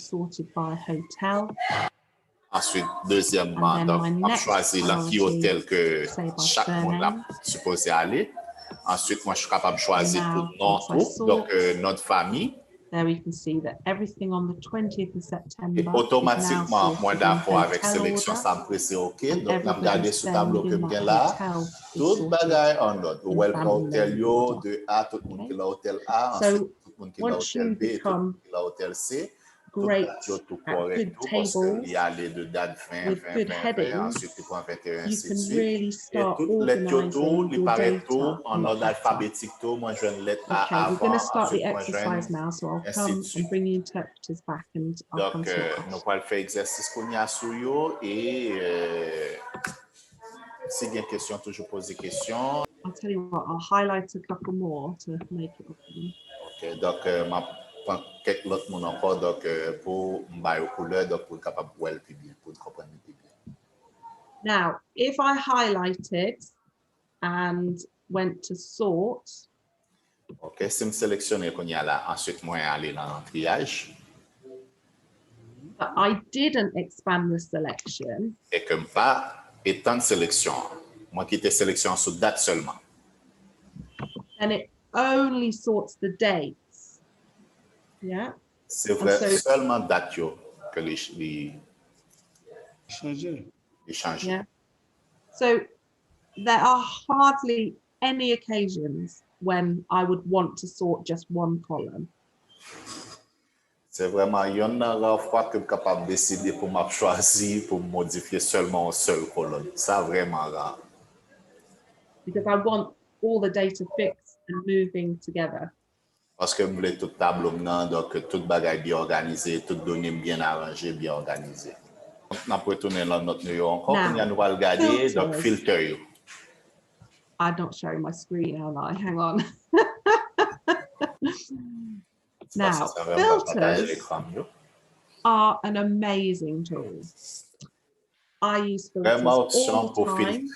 [SPEAKER 2] Ensuite, deuxièmement, donc, je choisis qui hôtel que chaque monde a supposé aller. Ensuite, moi, je suis capable de choisir tout nom, tout, donc notre famille.
[SPEAKER 1] There we can see that everything on the 20th of September.
[SPEAKER 2] Et automatiquement, moi d'accord avec sélection, ça me presse OK. Donc, on regarde ce tableau que j'ai là. Tout bagaille en ordre. Welcome Hotel yo, de A, tout le monde qui l'a hôtel A, ensuite tout le monde qui l'a hôtel B, tout le monde qui l'a hôtel C.
[SPEAKER 1] Great at good tables
[SPEAKER 2] il y a les deux dates 20,
[SPEAKER 1] with
[SPEAKER 2] 20,
[SPEAKER 1] good
[SPEAKER 2] 20,
[SPEAKER 1] headings,
[SPEAKER 2] ensuite il prend 21,
[SPEAKER 1] you
[SPEAKER 2] ainsi de
[SPEAKER 1] can
[SPEAKER 2] suite.
[SPEAKER 1] really start
[SPEAKER 2] Et toutes les
[SPEAKER 1] organizing
[SPEAKER 2] il paraît tout en ordre alphabétique tout. Moi, je vais lettre A avant.
[SPEAKER 1] We're going to start the exercise now, so I'll come and bring the interpreters back and I'll come to
[SPEAKER 2] donc, nous allons faire exercice qu'on y a sur yo et si il y a une question, toujours poser des questions.
[SPEAKER 1] I'll tell you what, I'll highlight a couple more to make it open.
[SPEAKER 2] OK, donc, je prends quelques autres mots encore donc, pour me couleur, donc pour être capable de voir le plus bien, pour comprendre le plus bien.
[SPEAKER 1] Now, if I highlighted and went to sort.
[SPEAKER 2] OK, si je sélectionne qu'on y a là, ensuite, moi, aller dans le triage.
[SPEAKER 1] But I didn't expand the selection.
[SPEAKER 2] Et que pas étant de sélection, moi qui étais sélection sur date seulement.
[SPEAKER 1] And it only sorts the dates. Yeah.
[SPEAKER 2] C'est vrai, seulement date que les change.
[SPEAKER 1] Yeah. So there are hardly any occasions when I would want to sort just one column.
[SPEAKER 2] C'est vraiment, il y en a rare fois que je suis capable de décider pour me choisir, pour modifier seulement une seule colonne. Ça, vraiment rare.
[SPEAKER 1] Because I want all the data fixed and moving together.
[SPEAKER 2] Parce que je voulais tout tableau maintenant, donc tout bagage bien organisé, tout données bien arrangé, bien organisé. On peut retourner dans notre numéro encore, on va regarder, donc filtre.
[SPEAKER 1] I'm not showing my screen, am I? Hang on. Now, filters are an amazing tool. I use filters all the time,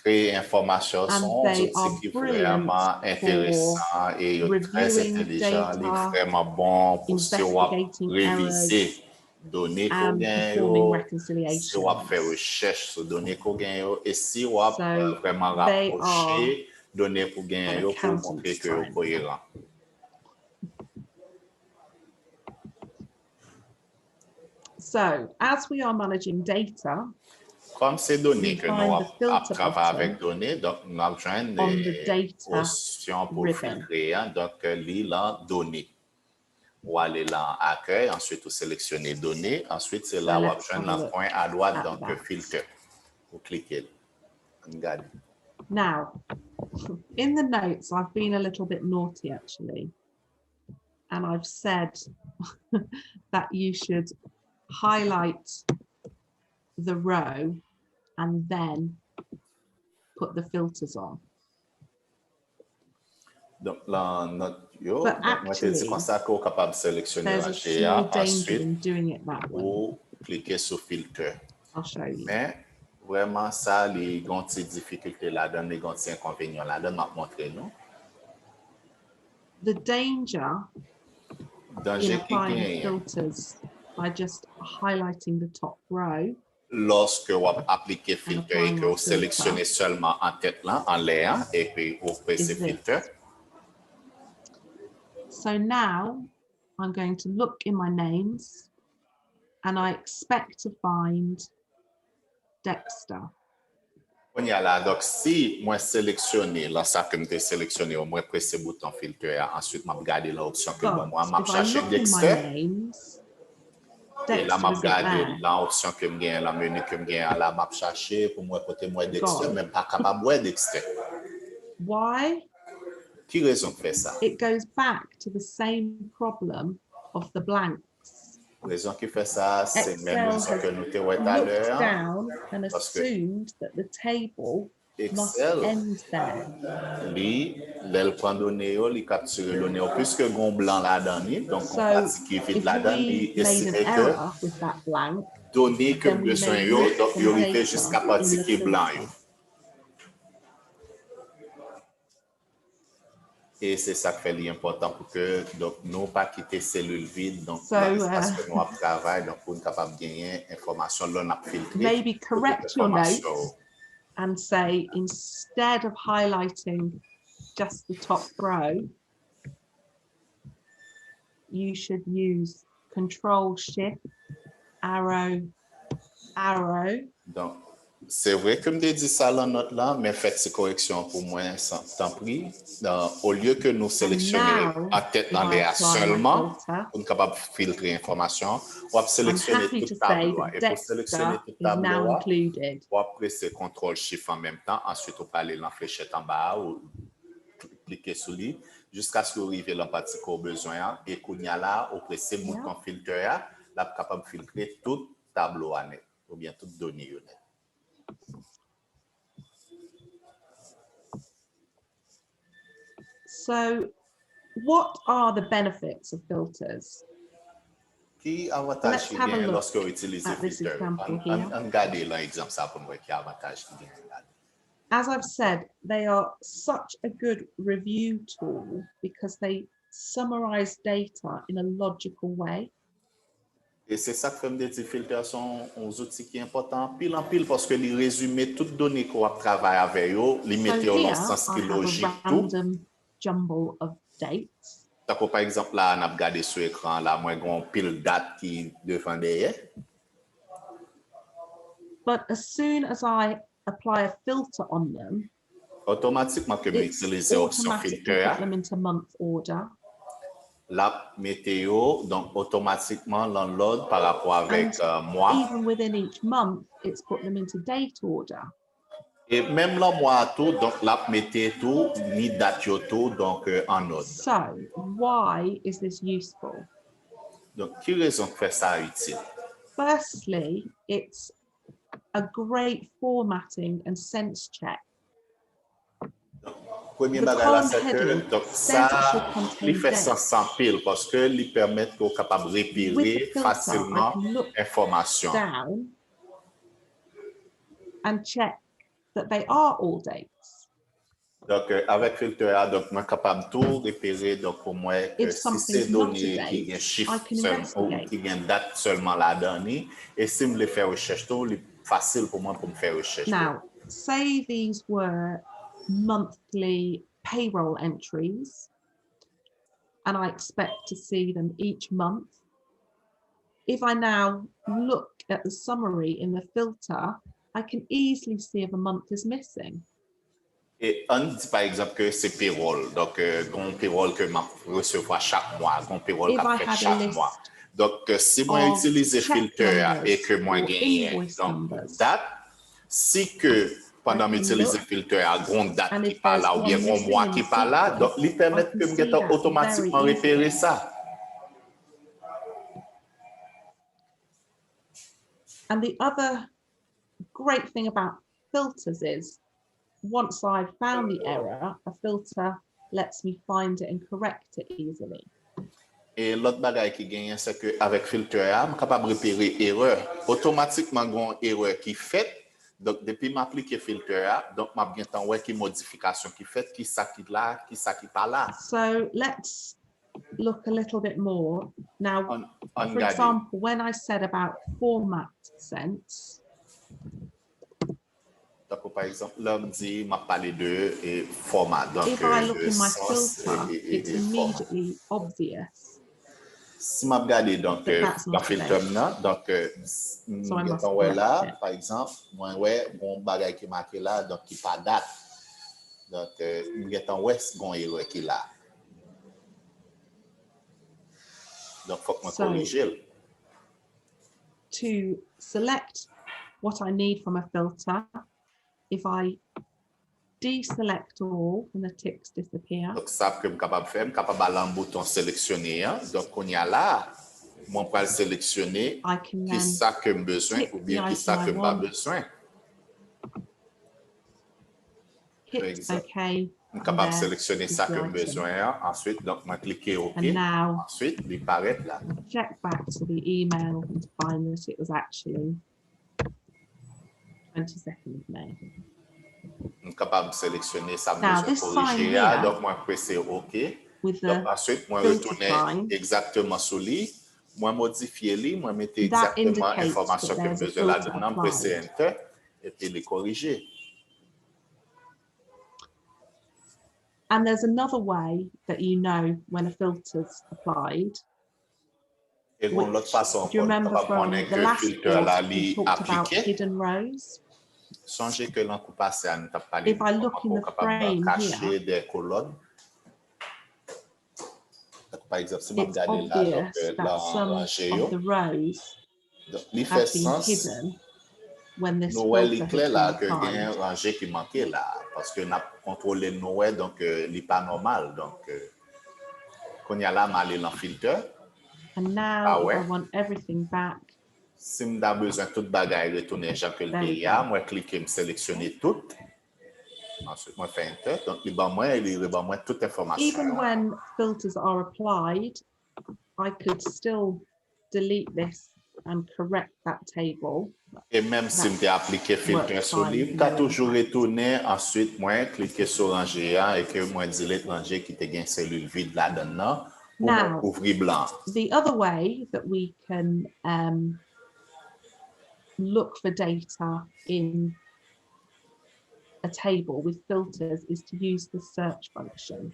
[SPEAKER 1] and they are brilliant for reviewing data, investigating errors, and performing reconciliations. So they are an accountant's friend. So, as we are managing data,
[SPEAKER 2] comme ces données que nous travaillons avec données, donc nous avons des options pour filtrer, donc l'île données. Ou aller dans accueil, ensuite vous sélectionnez données, ensuite c'est là où vous avez un point à droite, donc filtre. Vous cliquez. Regardez.
[SPEAKER 1] Now, in the notes, I've been a little bit naughty actually, and I've said that you should highlight the row and then put the filters on.
[SPEAKER 2] Donc là,
[SPEAKER 1] but actually, there's a small danger in doing it that way.
[SPEAKER 2] Cliquez sur filtre.
[SPEAKER 1] I'll show you.
[SPEAKER 2] Mais vraiment ça, les grandes difficultés là-dedans, les grands inconvénients là-dedans, m'a montré nous.
[SPEAKER 1] The danger in applying filters by just highlighting the top row.
[SPEAKER 2] Lorsque vous appliquez filtre et que vous sélectionnez seulement en tête là, en l'air, et puis vous pressez filtre.
[SPEAKER 1] So now I'm going to look in my names and I expect to find Dexter.
[SPEAKER 2] On y a là, donc si moi sélectionné, là ça que je sélectionné, moi presser le bouton filtre, ensuite je regarde l'option que moi je cherche Dexter. Et là, je regarde l'option que je gagne, la menu que je gagne, là je cherche pour moi côté moi Dexter, même pas capable de voir Dexter.
[SPEAKER 1] Why?
[SPEAKER 2] Qui raison fait ça?
[SPEAKER 1] It goes back to the same problem of the blanks.
[SPEAKER 2] Raison qui fait ça, c'est même raison que nous t'avons tout à l'heure.
[SPEAKER 1] Down and assumed that the table must end there.
[SPEAKER 2] Lui, l'elle prend données, il capture les données puisque gon blanc là-dedans, donc on pratique qui vite là-dedans, il essaie que données que besoin yo, donc il arrive jusqu'à pratiquer blanc yo. Et c'est ça qui fait l'important pour que donc nous pas quitter cellule vide donc parce que nous travaillons donc pour être capable de gagner information là on a filtré.
[SPEAKER 1] Maybe correct your notes and say instead of highlighting just the top row, you should use Control Shift arrow.
[SPEAKER 2] Donc c'est vrai que me dit ça dans note là, mais faites ces corrections pour moi sans temps pris. Au lieu que nous sélectionnions en tête dans les seulement, pour être capable de filtrer l'information, on va sélectionner tout tableau. Et pour sélectionner tout tableau, on va presser CTRL SHIFT en même temps. Ensuite, on peut aller dans la fléchette en bas ou cliquer sur lui jusqu'à ce que vous arriviez dans la partie qu'on a besoin. Et qu'on y a là, on presse le bouton filtre là, on est capable de filtrer tout tableau net ou bien toute donnée net.
[SPEAKER 1] So, what are the benefits of filters?
[SPEAKER 2] Qui avantage qui vient lorsque vous utilisez filtre? Regardez l'exemple ça pour moi qui avantage qui vient.
[SPEAKER 1] As I've said, they are such a good review tool because they summarize data in a logical way.
[SPEAKER 2] Et c'est ça que fait des filtres sont des outils qui sont importants pile en pile parce que les résumés toutes données qu'on va travailler avec eux, les mettre dans le sens qui est logique tout.
[SPEAKER 1] Jumble of dates.
[SPEAKER 2] D'accord, par exemple là, on a regardé sur l'écran là, moi j'ai pile date qui devant derrière.
[SPEAKER 1] But as soon as I apply a filter on them,
[SPEAKER 2] automatiquement que j'utilise l'option filtre,
[SPEAKER 1] put them into month order.
[SPEAKER 2] La météo, donc automatiquement l'ordre par rapport avec mois.
[SPEAKER 1] Even within each month, it's put them into date order.
[SPEAKER 2] Et même le mois tout, donc la météo tout, ni date tout, donc en ordre.
[SPEAKER 1] So, why is this useful?
[SPEAKER 2] Donc, qui raison fait ça utile?
[SPEAKER 1] Firstly, it's a great formatting and sense check.
[SPEAKER 2] Premier bagage c'est que donc ça il fait sens sans pile parce que il permet qu'on capable repérer facilement information.
[SPEAKER 1] Down and check that they are all dates.
[SPEAKER 2] Donc avec filtre donc moi capable tout repérer donc pour moi que si c'est donné qui gagne chiffre seulement ou qui gagne date seulement la dernière et si me le faire recherche tout facile pour moi pour me faire recherche.
[SPEAKER 1] Now, say these were monthly payroll entries and I expect to see them each month. If I now look at the summary in the filter, I can easily see if a month is missing.
[SPEAKER 2] Et on dit par exemple que c'est payroll, donc un payroll que je recevoir chaque mois, un payroll qu'on fait chaque mois. Donc si moi utilise filter et que moi gagne donc date, si que pendant m'utiliser filter à grande date qui pas là ou bien un mois qui pas là, donc il permet que me automatiquement repérer ça.
[SPEAKER 1] And the other great thing about filters is once I've found the error, a filter lets me find it and correct it easily.
[SPEAKER 2] Et l'autre bagaille qui gagne, c'est que avec filter, je suis capable de repérer erreur. Automatiquement, une erreur qui fait. Donc, depuis m'appliquer filter, donc m'a bien temps ouais qui modification qui fait, qui ça qui là, qui ça qui pas là.
[SPEAKER 1] So let's look a little bit more now. For example, when I said about format sense.
[SPEAKER 2] Donc, par exemple, là, on dit, m'a parlé de format. Donc,
[SPEAKER 1] if I look in my filter, it's immediately obvious.
[SPEAKER 2] Si je regarde donc dans filtre donc là par exemple moi ouais bon bagage qui marqué là donc qui pas date donc bon erreur qui là donc faut que je corriger.
[SPEAKER 1] To select what I need from a filter, if I deselect all and the ticks disappear.
[SPEAKER 2] Donc ça que je suis capable de faire, je suis capable d'aller en bouton sélectionner. Donc on y a là, moi je vais sélectionner qui ça que j'ai besoin ou bien qui ça que je n'ai pas besoin. Par exemple, je suis capable de sélectionner ça que j'ai besoin. Ensuite, donc je vais cliquer OK. Ensuite, il paraît là.
[SPEAKER 1] Check back to the email and find that it was actually 22nd of May.
[SPEAKER 2] Je suis capable de sélectionner ça besoin corriger. Donc, moi, presser OK. Donc, ensuite, moi, retourner exactement sur lui. Moi, modifier lui. Moi, mettre exactement l'information que je besoin là-dedans. Presser Enter et puis les corriger.
[SPEAKER 1] And there's another way that you know when a filter's applied.
[SPEAKER 2] Et l'autre façon,
[SPEAKER 1] do you remember from the last course we talked about hidden rows?
[SPEAKER 2] Songez que l'an passé, on t'a parlé
[SPEAKER 1] if I look in the frame
[SPEAKER 2] cacher des colonnes. Par exemple, si je regarde là,
[SPEAKER 1] that some of the rows have been hidden when this filter has been
[SPEAKER 2] là que il y a un rangé qui manquait là parce que on a contrôlé Noël donc il n'est pas normal donc quand il y a là mal dans filter.
[SPEAKER 1] And now I want everything back.
[SPEAKER 2] Si je ai besoin de toute bagaille retourner Jean que le pays, moi cliquer me sélectionner tout. Ensuite moi fais Enter donc il va moi toute information.
[SPEAKER 1] Even when filters are applied, I could still delete this and correct that table.
[SPEAKER 2] Et même si je appliqué filtre sur lui, je toujours retourner ensuite moi cliquer sur ranger et que moi delete ranger qui te gagne cellule vide là-dedans pour ouvrir blanc.
[SPEAKER 1] The other way that we can look for data in a table with filters is to use the search function.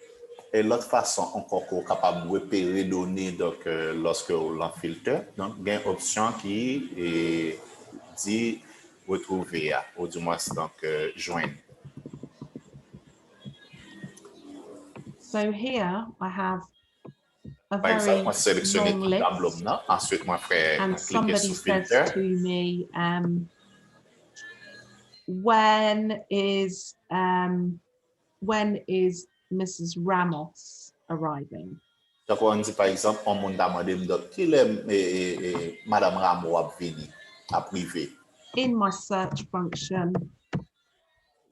[SPEAKER 2] Et l'autre façon encore qu'on est capable de repérer données donc lorsque on filtre, donc il y a une option qui dit retrouver ou du moins donc joindre.
[SPEAKER 1] So here I have a
[SPEAKER 2] Par exemple, moi
[SPEAKER 1] very
[SPEAKER 2] sélectionner
[SPEAKER 1] long
[SPEAKER 2] tout
[SPEAKER 1] list,
[SPEAKER 2] tableau là, ensuite moi faire
[SPEAKER 1] and
[SPEAKER 2] cliquer
[SPEAKER 1] somebody
[SPEAKER 2] sur
[SPEAKER 1] says
[SPEAKER 2] filtre.
[SPEAKER 1] to me, when is Mrs. Ramos arriving?
[SPEAKER 2] Donc on dit par exemple, on m'a demandé donc qui est Madame Ramos à venir à privé.
[SPEAKER 1] In my search function,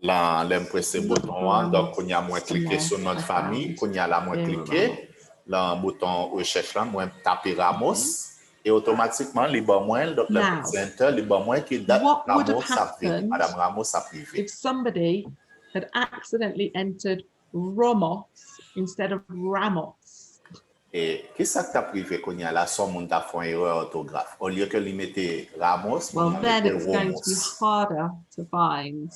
[SPEAKER 2] Là, l'aime presser le bouton, donc on y a moins cliqué sur notre famille, qu'on y a là moins cliqué, là, un bouton recherche là, moins taper Ramos, et automatiquement, les bas moins, donc le petit enter, les bas moins qui date Ramos a privé, Madame Ramos a privé.
[SPEAKER 1] If somebody had accidentally entered Ramos instead of Ramos.
[SPEAKER 2] Et qu'est-ce que tu as privé qu'on y a là, son monde a fait une erreur orthographe. Au lieu que lui mettait Ramos,
[SPEAKER 1] well, then it's going to be harder to find.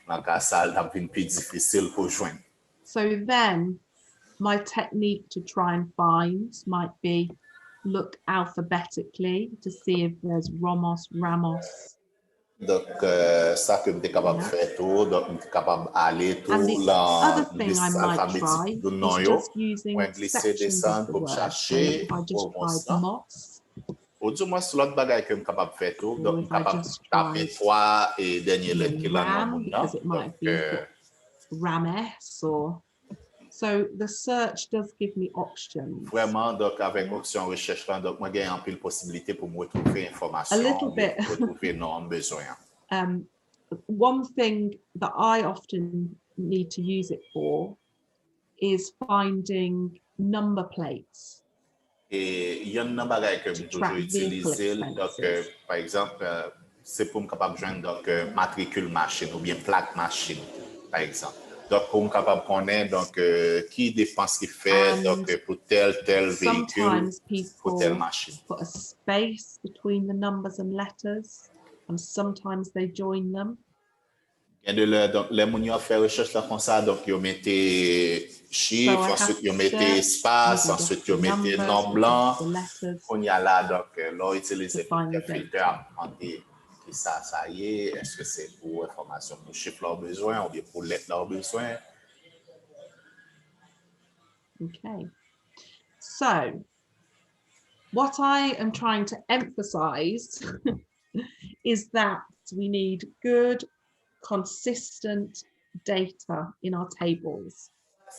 [SPEAKER 2] Donc, ça a été plus difficile pour joindre.
[SPEAKER 1] So then, my technique to try and find might be look alphabetically to see if there's Ramos.
[SPEAKER 2] Donc, ça que je suis capable de faire tout, donc je suis capable d'aller tout dans l'alphabétique de nom, pour glisser descendre pour chercher, pour voir. Ou du moins, sur l'autre bagage que je suis capable de faire tout, donc je suis capable de taper 3 et dernier lettre qui est là dans le
[SPEAKER 1] Rames or so the search does give me options.
[SPEAKER 2] Vraiment, donc avec option recherche là, donc moi j'ai un peu de possibilité pour me retrouver information, retrouver nom besoin.
[SPEAKER 1] One thing that I often need to use it for is finding number plates.
[SPEAKER 2] Et il y a un bagage que je toujours utiliser, donc par exemple, c'est pour me capable de joindre donc matricule machine ou bien plaque machine, par exemple. Donc, pour me capable de connaître donc qui dépense qui fait donc pour tel véhicule, pour telle machine.
[SPEAKER 1] Put a space between the numbers and letters, and sometimes they join them.
[SPEAKER 2] Donc, les gens fait recherche là comme ça, donc ils mettent chiffres, ensuite ils mettent espace, ensuite ils mettent nom blanc. On y a là donc là utiliser le filtre à demander qui ça y est, est-ce que c'est pour information pour chiffre leur besoin ou bien pour lettre leur besoin.
[SPEAKER 1] Okay. So, what I am trying to emphasize is that we need good, consistent data in our tables.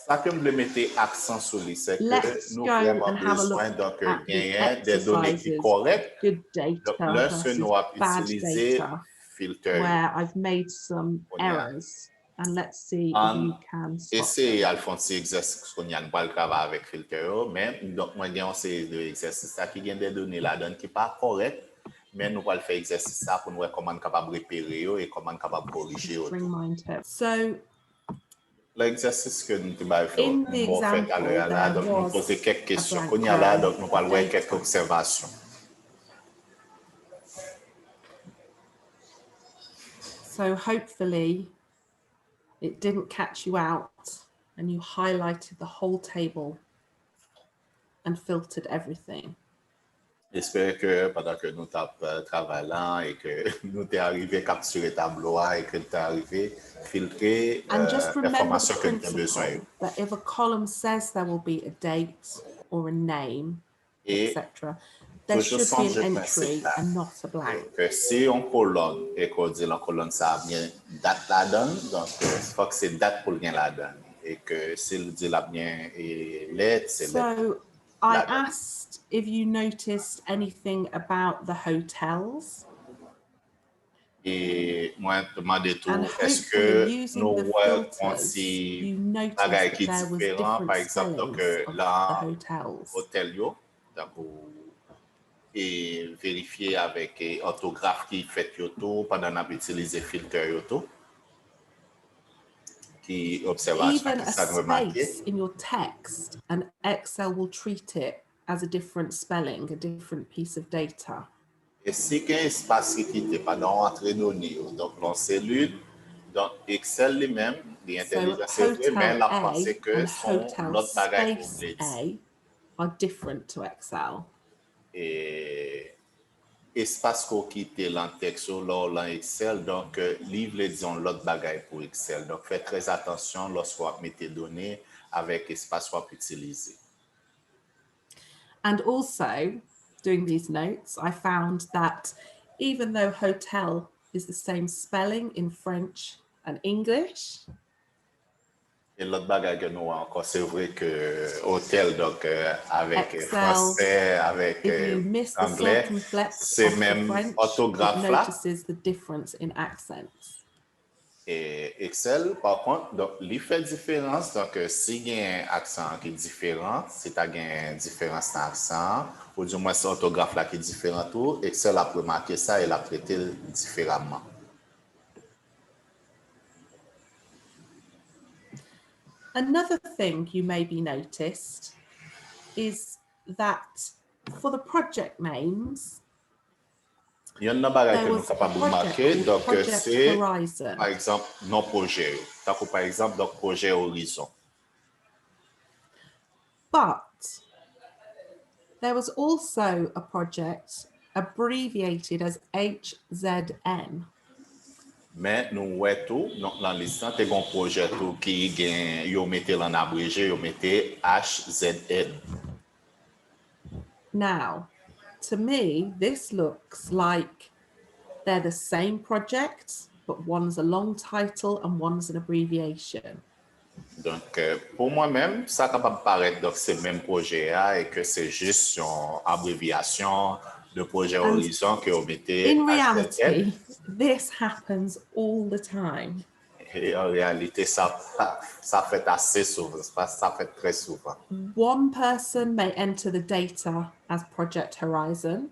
[SPEAKER 2] Ça que je mettais accent sur lui, c'est que nous avons besoin donc gagner des données qui correctes.
[SPEAKER 1] Good data versus bad data, where I've made some errors. And let's see if you can spot.
[SPEAKER 2] Essayez Alphonse exercice qu'on y a pas le travail avec filtre, mais donc moi j'ai essayé de exercice ça qui gagne des données là-dedans qui pas correct, mais nous allons faire exercice ça pour nous voir comment capable repérer et comment capable corriger.
[SPEAKER 1] So
[SPEAKER 2] l'exercice que nous avons fait à l'heure là, donc nous poser quelques questions qu'on y a là, donc nous allons voir quelques observations.
[SPEAKER 1] So hopefully it didn't catch you out and you highlighted the whole table and filtered everything.
[SPEAKER 2] J'espère que pendant que nous travaillons et que nous t'es arrivé à capturer tableau et que t'es arrivé à filtrer l'information que tu as besoin.
[SPEAKER 1] That if a column says there will be a date or a name, etc., there should be an entry and not a blank.
[SPEAKER 2] Que si on colonne et qu'on dit la colonne ça bien date là-dedans, donc il faut que c'est date pour bien là-dedans et que s'il dit là bien et lettre, c'est lettre.
[SPEAKER 1] So I asked if you noticed anything about the hotels.
[SPEAKER 2] Et moi demandé tout est-ce que nous voyons aussi bagaille qui est différent, par exemple donc là hôtel yo donc et vérifier avec orthographe qui fait yoto pendant qu'on utilise filtre yoto qui observation qui ça remarqué.
[SPEAKER 1] In your text, and Excel will treat it as a different spelling, a different piece of data.
[SPEAKER 2] Et si il y a un espace qui n'est pas dans l'entrée de données, donc dans cellule, donc Excel lui-même, l'intelligence mais la pensée que son l'autre bagage
[SPEAKER 1] are different to Excel.
[SPEAKER 2] Et espace qui était dans le texte dans Excel, donc livre disons l'autre bagage pour Excel. Donc faites très attention lorsque vous mettez données avec espace qu'on peut utiliser.
[SPEAKER 1] And also, doing these notes, I found that even though hotel is the same spelling in French and English,
[SPEAKER 2] et l'autre bagage que nous encore, c'est vrai que hôtel, donc avec
[SPEAKER 1] Excel,
[SPEAKER 2] français, avec anglais, c'est même orthographe là.
[SPEAKER 1] Notices the difference in accents.
[SPEAKER 2] Et Excel, par contre, donc, il fait différence. Donc, si il y a un accent qui est différent, si tu as une différence dans l'accent, ou du moins c'est l'orthographe là qui est différent, tout, Excel a remarqué ça et l'a traité différemment.
[SPEAKER 1] Another thing you maybe noticed is that for the project names,
[SPEAKER 2] il y a un bagage que nous sommes capables de remarquer, donc c'est par exemple nos projets. Par exemple, donc projet Horizon.
[SPEAKER 1] But there was also a project abbreviated as HZN.
[SPEAKER 2] Mais nous voyons tout, donc dans l'instant, tu as un projet tout qui est en abrégé, vous mettez HZN.
[SPEAKER 1] Now, to me, this looks like they're the same project, but one's a long title and one's an abbreviation.
[SPEAKER 2] Donc, pour moi-même, ça capable paraître donc c'est le même projet et que c'est juste une abréviation de projet Horizon que vous mettez.
[SPEAKER 1] In reality, this happens all the time.
[SPEAKER 2] Et en réalité, ça fait assez souvent, ça fait très souvent.
[SPEAKER 1] One person may enter the data as Project Horizon.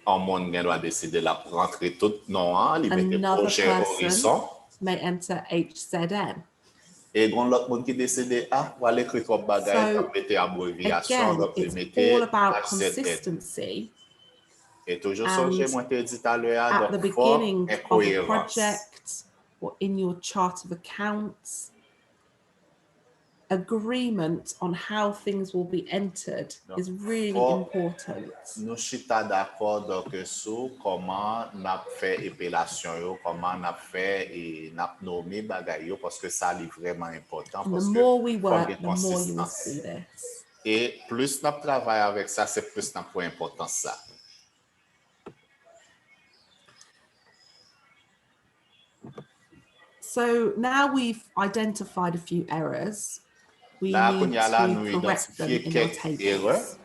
[SPEAKER 2] Un monde doit décider de rentrer tout nom, il met projet Horizon.
[SPEAKER 1] May enter HZN.
[SPEAKER 2] Et l'autre monde qui décide, on va écrire trois bagages, on mettre abréviation, donc il mettait
[SPEAKER 1] consistency.
[SPEAKER 2] Et toujours songer, moi te dit à l'heure,
[SPEAKER 1] at the beginning of a project or in your chart of accounts, agreement on how things will be entered is really important.
[SPEAKER 2] Nous sommes d'accord donc sur comment on a fait épellation, comment on a fait et on a nommé bagaille parce que ça est vraiment important.
[SPEAKER 1] The more we work, the more you will see this.
[SPEAKER 2] Et plus on travaille avec ça, c'est plus on prend importance ça.
[SPEAKER 1] So now we've identified a few errors. We need to correct them in our tables.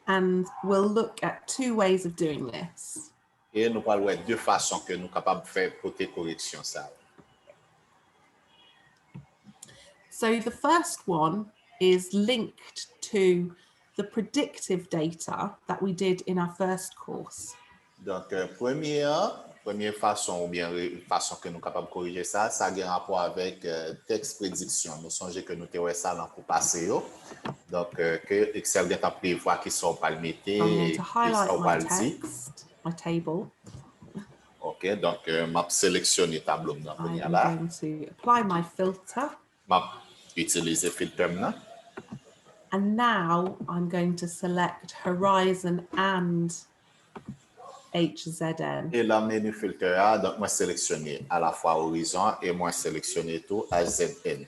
[SPEAKER 1] And we'll look at two ways of doing this.
[SPEAKER 2] Et nous allons voir deux façons que nous sommes capables de faire pour tes corrections ça.
[SPEAKER 1] So the first one is linked to the predictive data that we did in our first course.
[SPEAKER 2] Donc, première façon ou bien façon que nous sommes capables de corriger ça, ça a un rapport avec texte prédiction. Nous songeons que nous avons ça dans le passé. Donc, que Excel vient à prévoir qu'ils sont pas le mettre.
[SPEAKER 1] I'm going to highlight my text, my table.
[SPEAKER 2] OK, donc, je vais sélectionner le tableau.
[SPEAKER 1] I'm going to apply my filter.
[SPEAKER 2] Je vais utiliser le filtre.
[SPEAKER 1] And now I'm going to select Horizon and HZN.
[SPEAKER 2] Et la menu filtre, donc moi sélectionner à la fois Horizon et moi sélectionner tout HZN.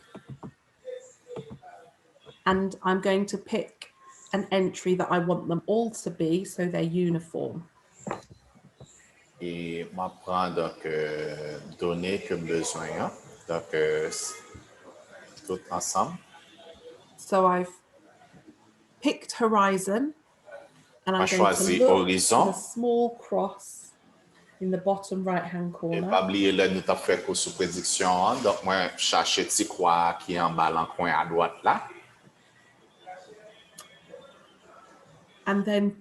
[SPEAKER 1] And I'm going to pick an entry that I want them all to be so they're uniform.
[SPEAKER 2] Et moi prends donc données que besoin, donc tout ensemble.
[SPEAKER 1] So I've picked Horizon. And I'm going to look
[SPEAKER 2] Horizon.
[SPEAKER 1] for the small cross in the bottom right-hand corner.
[SPEAKER 2] Et pas oublier là, nous avons fait sous prédiction. Donc, moi, chercher petit croix qui est en bas dans le coin à droite là.
[SPEAKER 1] And then,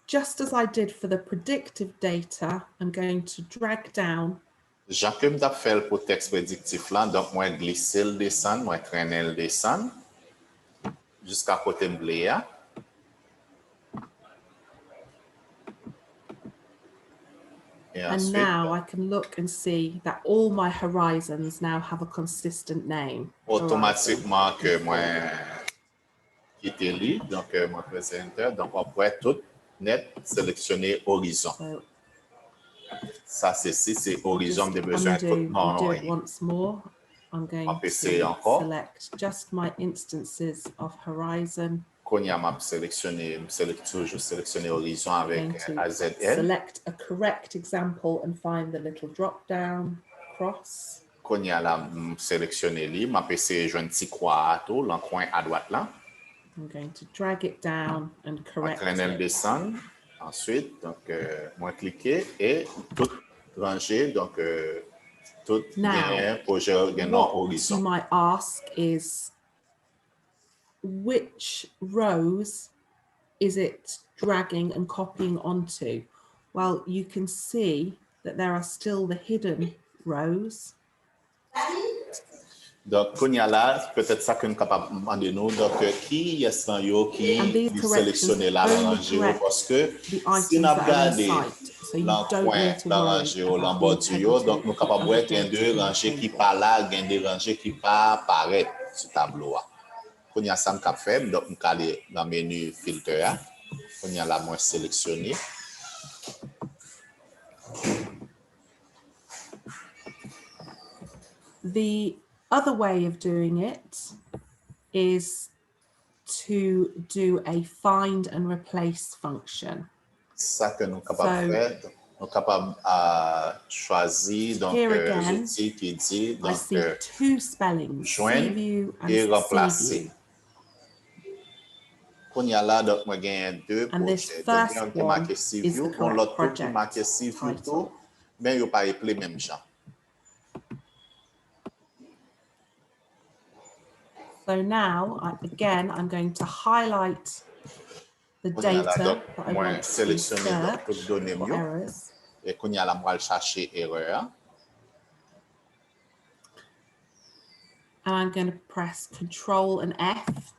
[SPEAKER 1] just as I did for the predictive data, I'm going to drag down.
[SPEAKER 2] J'accueille me fait pour texte prédictif là. Donc, moi, glisser le descendre, moi, traîner le descendre jusqu'à côté de Bléa.
[SPEAKER 1] And now I can look and see that all my horizons now have a consistent name.
[SPEAKER 2] Automatiquement que moi quitte lui, donc moi présenter, donc on pourrait tout net sélectionner horizon.
[SPEAKER 1] So,
[SPEAKER 2] ça c'est horizon de besoin tout non.
[SPEAKER 1] Once more, I'm going to select just my instances of horizon.
[SPEAKER 2] Quand il y a m'a sélectionné horizon avec AZN.
[SPEAKER 1] Select a correct example and find the little drop down cross.
[SPEAKER 2] Quand il y a la sélectionné lui, m'a essayer joindre petit croix tout l'en coin à droite là.
[SPEAKER 1] I'm going to drag it down and correct it.
[SPEAKER 2] Descendre Ensuite, donc, moi cliquer et tout ranger, donc, tout projet horizon.
[SPEAKER 1] You might ask is, which rows is it dragging and copying onto? Well, you can see that there are still the hidden rows.
[SPEAKER 2] Donc, quand il y a là, peut-être ça que nous sommes capables de demander nous, donc, qui est ce qui sélectionne la rangée, parce que si nous regardons l'encoin, la rangée, l'embordure, donc nous sommes capables de voir qu'il y a deux rangées qui ne sont pas là, il y a des rangées qui ne apparaissent pas sur le tableau. Quand il y a ça, nous avons fait, donc nous allons aller dans le menu filtre. Quand il y a là, moi sélectionné.
[SPEAKER 1] The other way of doing it is to do a find and replace function.
[SPEAKER 2] Ça que nous sommes capables de faire, nous sommes capables de choisir donc l'outil qui dit donc joindre et remplacer. Quand il y a là, donc moi j'ai deux projets. Donc il y a un qui est marqué CView, l'autre qui est marqué CView, mais il n'y a pas les mêmes gens.
[SPEAKER 1] So now, again, I'm going to highlight the data that I want to search for errors.
[SPEAKER 2] Et quand il y a là, moi je chercher erreur.
[SPEAKER 1] And I'm going to press Control and F.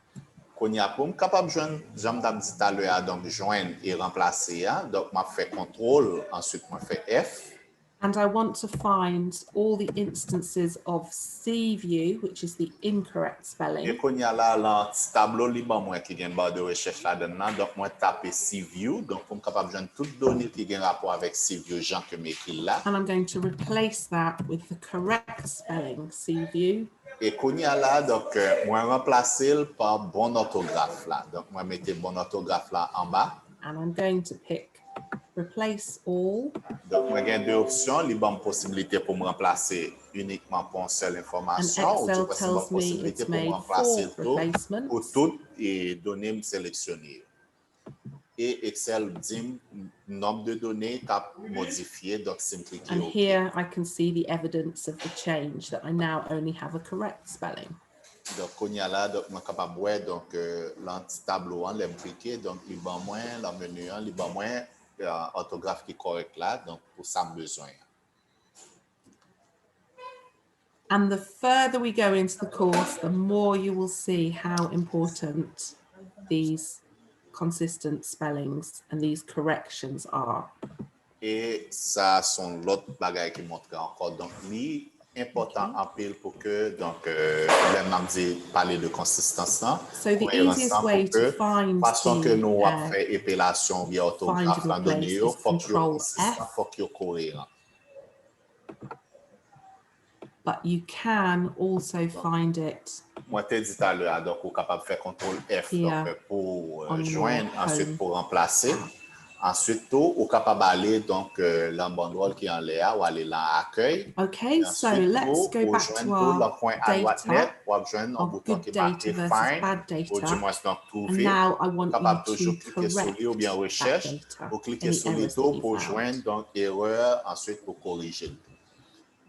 [SPEAKER 2] Quand il y a pour me capable de joindre, j'aime dit tout à l'heure, donc joindre et remplacer, donc je fais Control, ensuite je fais F.
[SPEAKER 1] And I want to find all the instances of CView, which is the incorrect spelling.
[SPEAKER 2] Et quand il y a là, dans ce tableau libre, moi qui vient barre de recherche là-dedans, donc moi taper CView, donc pour me capable de joindre toutes les données qui ont rapport avec CView, Jean que m'écrit là.
[SPEAKER 1] And I'm going to replace that with the correct spelling CView.
[SPEAKER 2] Et quand il y a là, donc moi remplacer par bon orthographe là. Donc moi mettez bon orthographe là en bas.
[SPEAKER 1] And I'm going to pick Replace All.
[SPEAKER 2] Donc moi j'ai deux options, il y a une possibilité pour me remplacer uniquement pour une seule information, ou tu peux une possibilité pour me remplacer tout pour toutes les données sélectionnées. Et Excel dit nombre de données qu'a modifié, donc c'est cliquer.
[SPEAKER 1] And here I can see the evidence of the change that I now only have a correct spelling.
[SPEAKER 2] Donc on y a là, donc moi capable voir donc l'anti-tableau on l'aime cliquer, donc il va moins le menu il va moins orthographe qui est correct là, donc pour ça besoin.
[SPEAKER 1] And the further we go into the course, the more you will see how important these consistent spellings and these corrections are.
[SPEAKER 2] Et ça sont l'autre bagaille qui montre encore, donc important en pile pour que donc même dit parler de consistance.
[SPEAKER 1] So the easiest way to find
[SPEAKER 2] façon que nous fait épellation via orthographe dans données, faut que cohérent.
[SPEAKER 1] But you can also find it.
[SPEAKER 2] Moi t'ai dit tout à l'heure, donc on est capable de faire contrôle F donc pour joindre, ensuite pour remplacer. Ensuite, on est capable d'aller donc l'endroit qui est en l'air ou aller dans l'accueil.
[SPEAKER 1] Okay, so let's go back to our data. Of good data versus bad data. And now I want you to correct that data.
[SPEAKER 2] Vous cliquez sur les deux pour joindre donc erreur, ensuite pour corriger.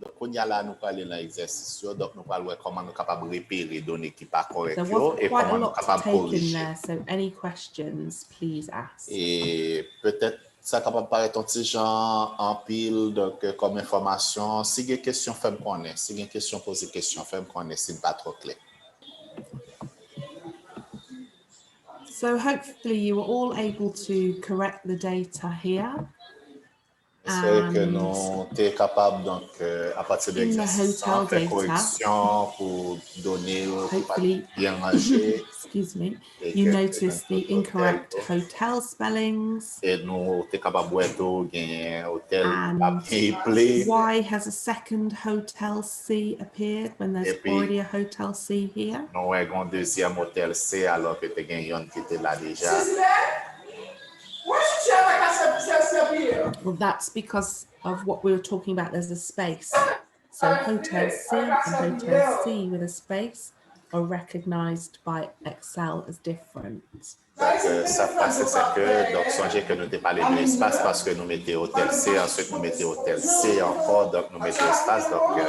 [SPEAKER 2] Donc, on y a là, nous allons aller dans l'exercice. Donc, nous allons voir comment nous sommes capables de repérer les données qui ne sont pas correctes et comment nous sommes capables de corriger.
[SPEAKER 1] So any questions, please ask.
[SPEAKER 2] Et peut-être ça est capable de paraître un petit genre en pile donc, comme information. Si il y a des questions, faites-moi connaître. Si il y a des questions, posez des questions, faites-moi connaître. Ce n'est pas trop clair.
[SPEAKER 1] So hopefully you were all able to correct the data here.
[SPEAKER 2] J'espère que nous sommes capables, donc, à partir de l'exercice, de faire correction pour donner bien rangé.
[SPEAKER 1] Excuse me. You notice the incorrect hotel spellings.
[SPEAKER 2] Et nous sommes capables de voir un hôtel
[SPEAKER 1] why has a second hotel C appeared when there's already a hotel C here?
[SPEAKER 2] Nous avons un deuxième hôtel C alors que tu as un qui était là déjà.
[SPEAKER 1] Well, that's because of what we were talking about. There's a space. So Hotel C and Hotel C with a space are recognized by Excel as different.
[SPEAKER 2] Donc, ça passe, c'est que, donc, songez que nous avons parlé de l'espace parce que nous mettons hôtel C, ensuite nous mettons hôtel C encore, donc nous mettons espace, donc,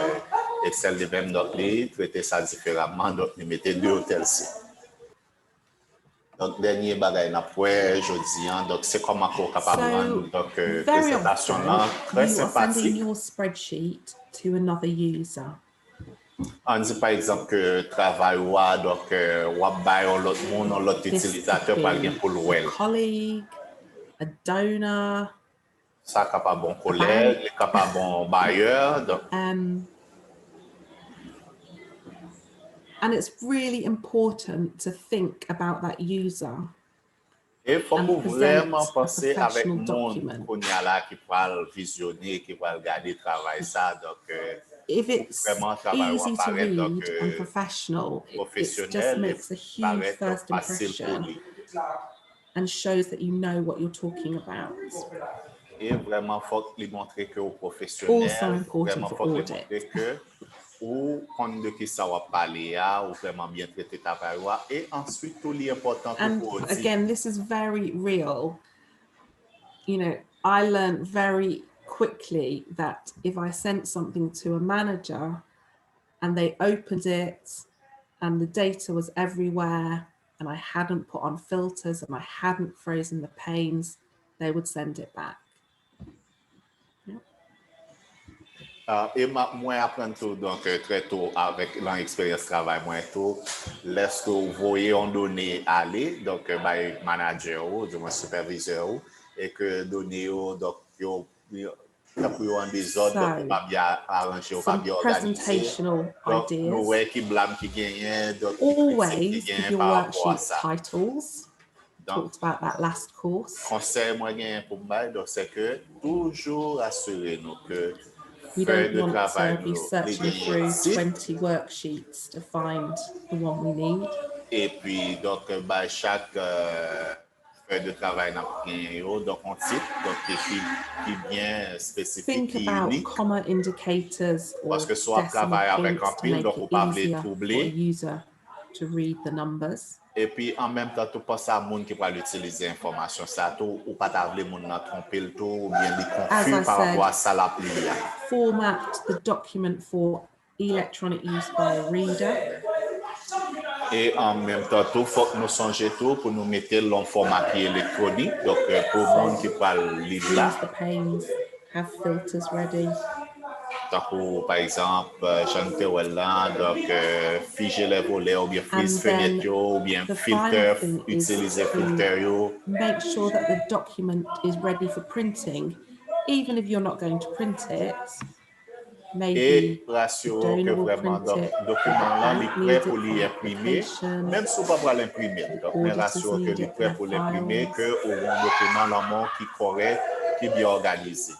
[SPEAKER 2] Excel de même, donc, traiter ça différemment, donc nous mettons 2 hôtels C. Donc, dernier bagage n'a pas jeudi, donc c'est comment qu'on est capable de rendre donc présentation-là très sympathique.
[SPEAKER 1] Sending your spreadsheet to another user.
[SPEAKER 2] On dit par exemple que travail ou donc ou bail l'autre monde, l'autre utilisateur par exemple pour le
[SPEAKER 1] colleague, a donor.
[SPEAKER 2] Ça capable bon collègue, capable bon bailleur. Donc.
[SPEAKER 1] And it's really important to think about that user.
[SPEAKER 2] Et il faut vraiment penser avec le monde qui va visionner, qui va regarder travail ça. Donc,
[SPEAKER 1] if it's easy to read and professional, it just makes a huge first impression and shows that you know what you're talking about.
[SPEAKER 2] Et vraiment faut lui montrer que au professionnel,
[SPEAKER 1] also important for audit.
[SPEAKER 2] Ou quand de qui ça va parler ou vraiment bien traiter travail et ensuite tout l'important pour audit.
[SPEAKER 1] Again, this is very real. You know, I learned very quickly that if I sent something to a manager and they opened it and the data was everywhere and I hadn't put on filters and I hadn't frozen the panes, they would send it back.
[SPEAKER 2] Et moi apprendre tout donc très tôt avec l'expérience travail moi tout lorsque vous voyez on donné aller donc by manager ou du moins superviseur et que donné donc yo en désordre donc pas bien arrangé ou pas bien organisé donc nous voyons qui blâme qui gagne donc
[SPEAKER 1] always give your worksheet titles. Talked about that last course.
[SPEAKER 2] Conseil moi gagne pour moi donc c'est que toujours assurer-nous que
[SPEAKER 1] we don't want to be searching through 20 worksheets to find the one we need.
[SPEAKER 2] Et puis, donc, bah, chaque feuille de travail n'a pas donc on titre, donc qui bien spécifique.
[SPEAKER 1] Think about comma indicators or
[SPEAKER 2] parce que soit travail avec un pile, donc on peut pas les troubler.
[SPEAKER 1] User to read the numbers.
[SPEAKER 2] Et puis, en même temps, tout passe à monde qui va utiliser l'information. Ça, tout, ou pas t'avler monde n'a trompé le tout, ou bien les confus par rapport à ça l'appli.
[SPEAKER 1] Format the document for electronic use by a reader.
[SPEAKER 2] Et en même temps, tout faut que nous songions tout pour nous mettre l'en format qui est électronique. Donc, pour le monde qui parle lire là.
[SPEAKER 1] The panes, have filters ready.
[SPEAKER 2] Donc, par exemple, j'en là, donc figer les volets ou bien freeze fenêtre ou bien filter, utiliser filter.
[SPEAKER 1] Make sure that the document is ready for printing, even if you're not going to print it.
[SPEAKER 2] Et rassurer que vraiment le document là est prêt pour l'imprimer, même si on ne va pas l'imprimer. Donc, mais rassurer que est prêt pour l'imprimer, que au document là qui est correct, qui est bien organisé.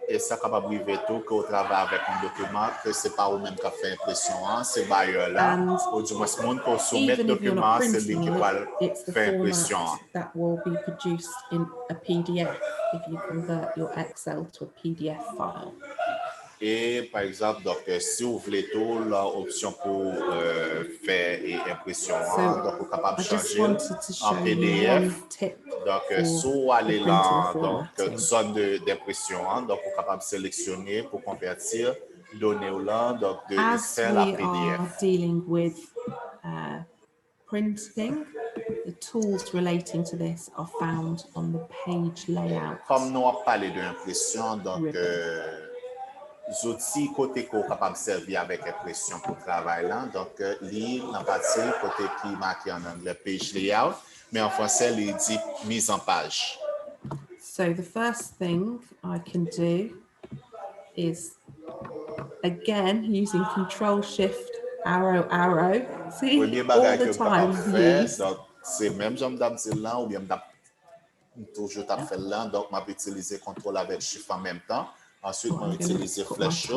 [SPEAKER 2] Et ça capable de vivre tout qu'on travaille avec un document que c'est pas au même qui fait impression, c'est bailleur là, ou du moins ce monde pour soumettre le document, c'est lui qui va faire impression.
[SPEAKER 1] That will be produced in a PDF if you convert your Excel to a PDF file.
[SPEAKER 2] Et par exemple, donc, si vous voulez tout l'option pour faire impression, donc vous êtes capable de changer en PDF. Donc, si vous allez là, donc, zone d'impression, donc vous êtes capable de sélectionner pour convertir données là, donc de Excel à PDF.
[SPEAKER 1] As we are dealing with printing, the tools relating to this are found on the page layout.
[SPEAKER 2] Comme nous avons parlé de l'impression, donc les outils côté qu'on est capable de servir avec impression pour travail là, donc lire la partie côté qui marqué en anglais page layout, mais en français il dit mise en page.
[SPEAKER 1] So the first thing I can do is again using Control Shift arrow. See all the time use.
[SPEAKER 2] Donc c'est même genre d'abord là ou bien toujours t'as fait là, donc m'a utiliser contrôle avec Shift en même temps. Ensuite, on utilise flèche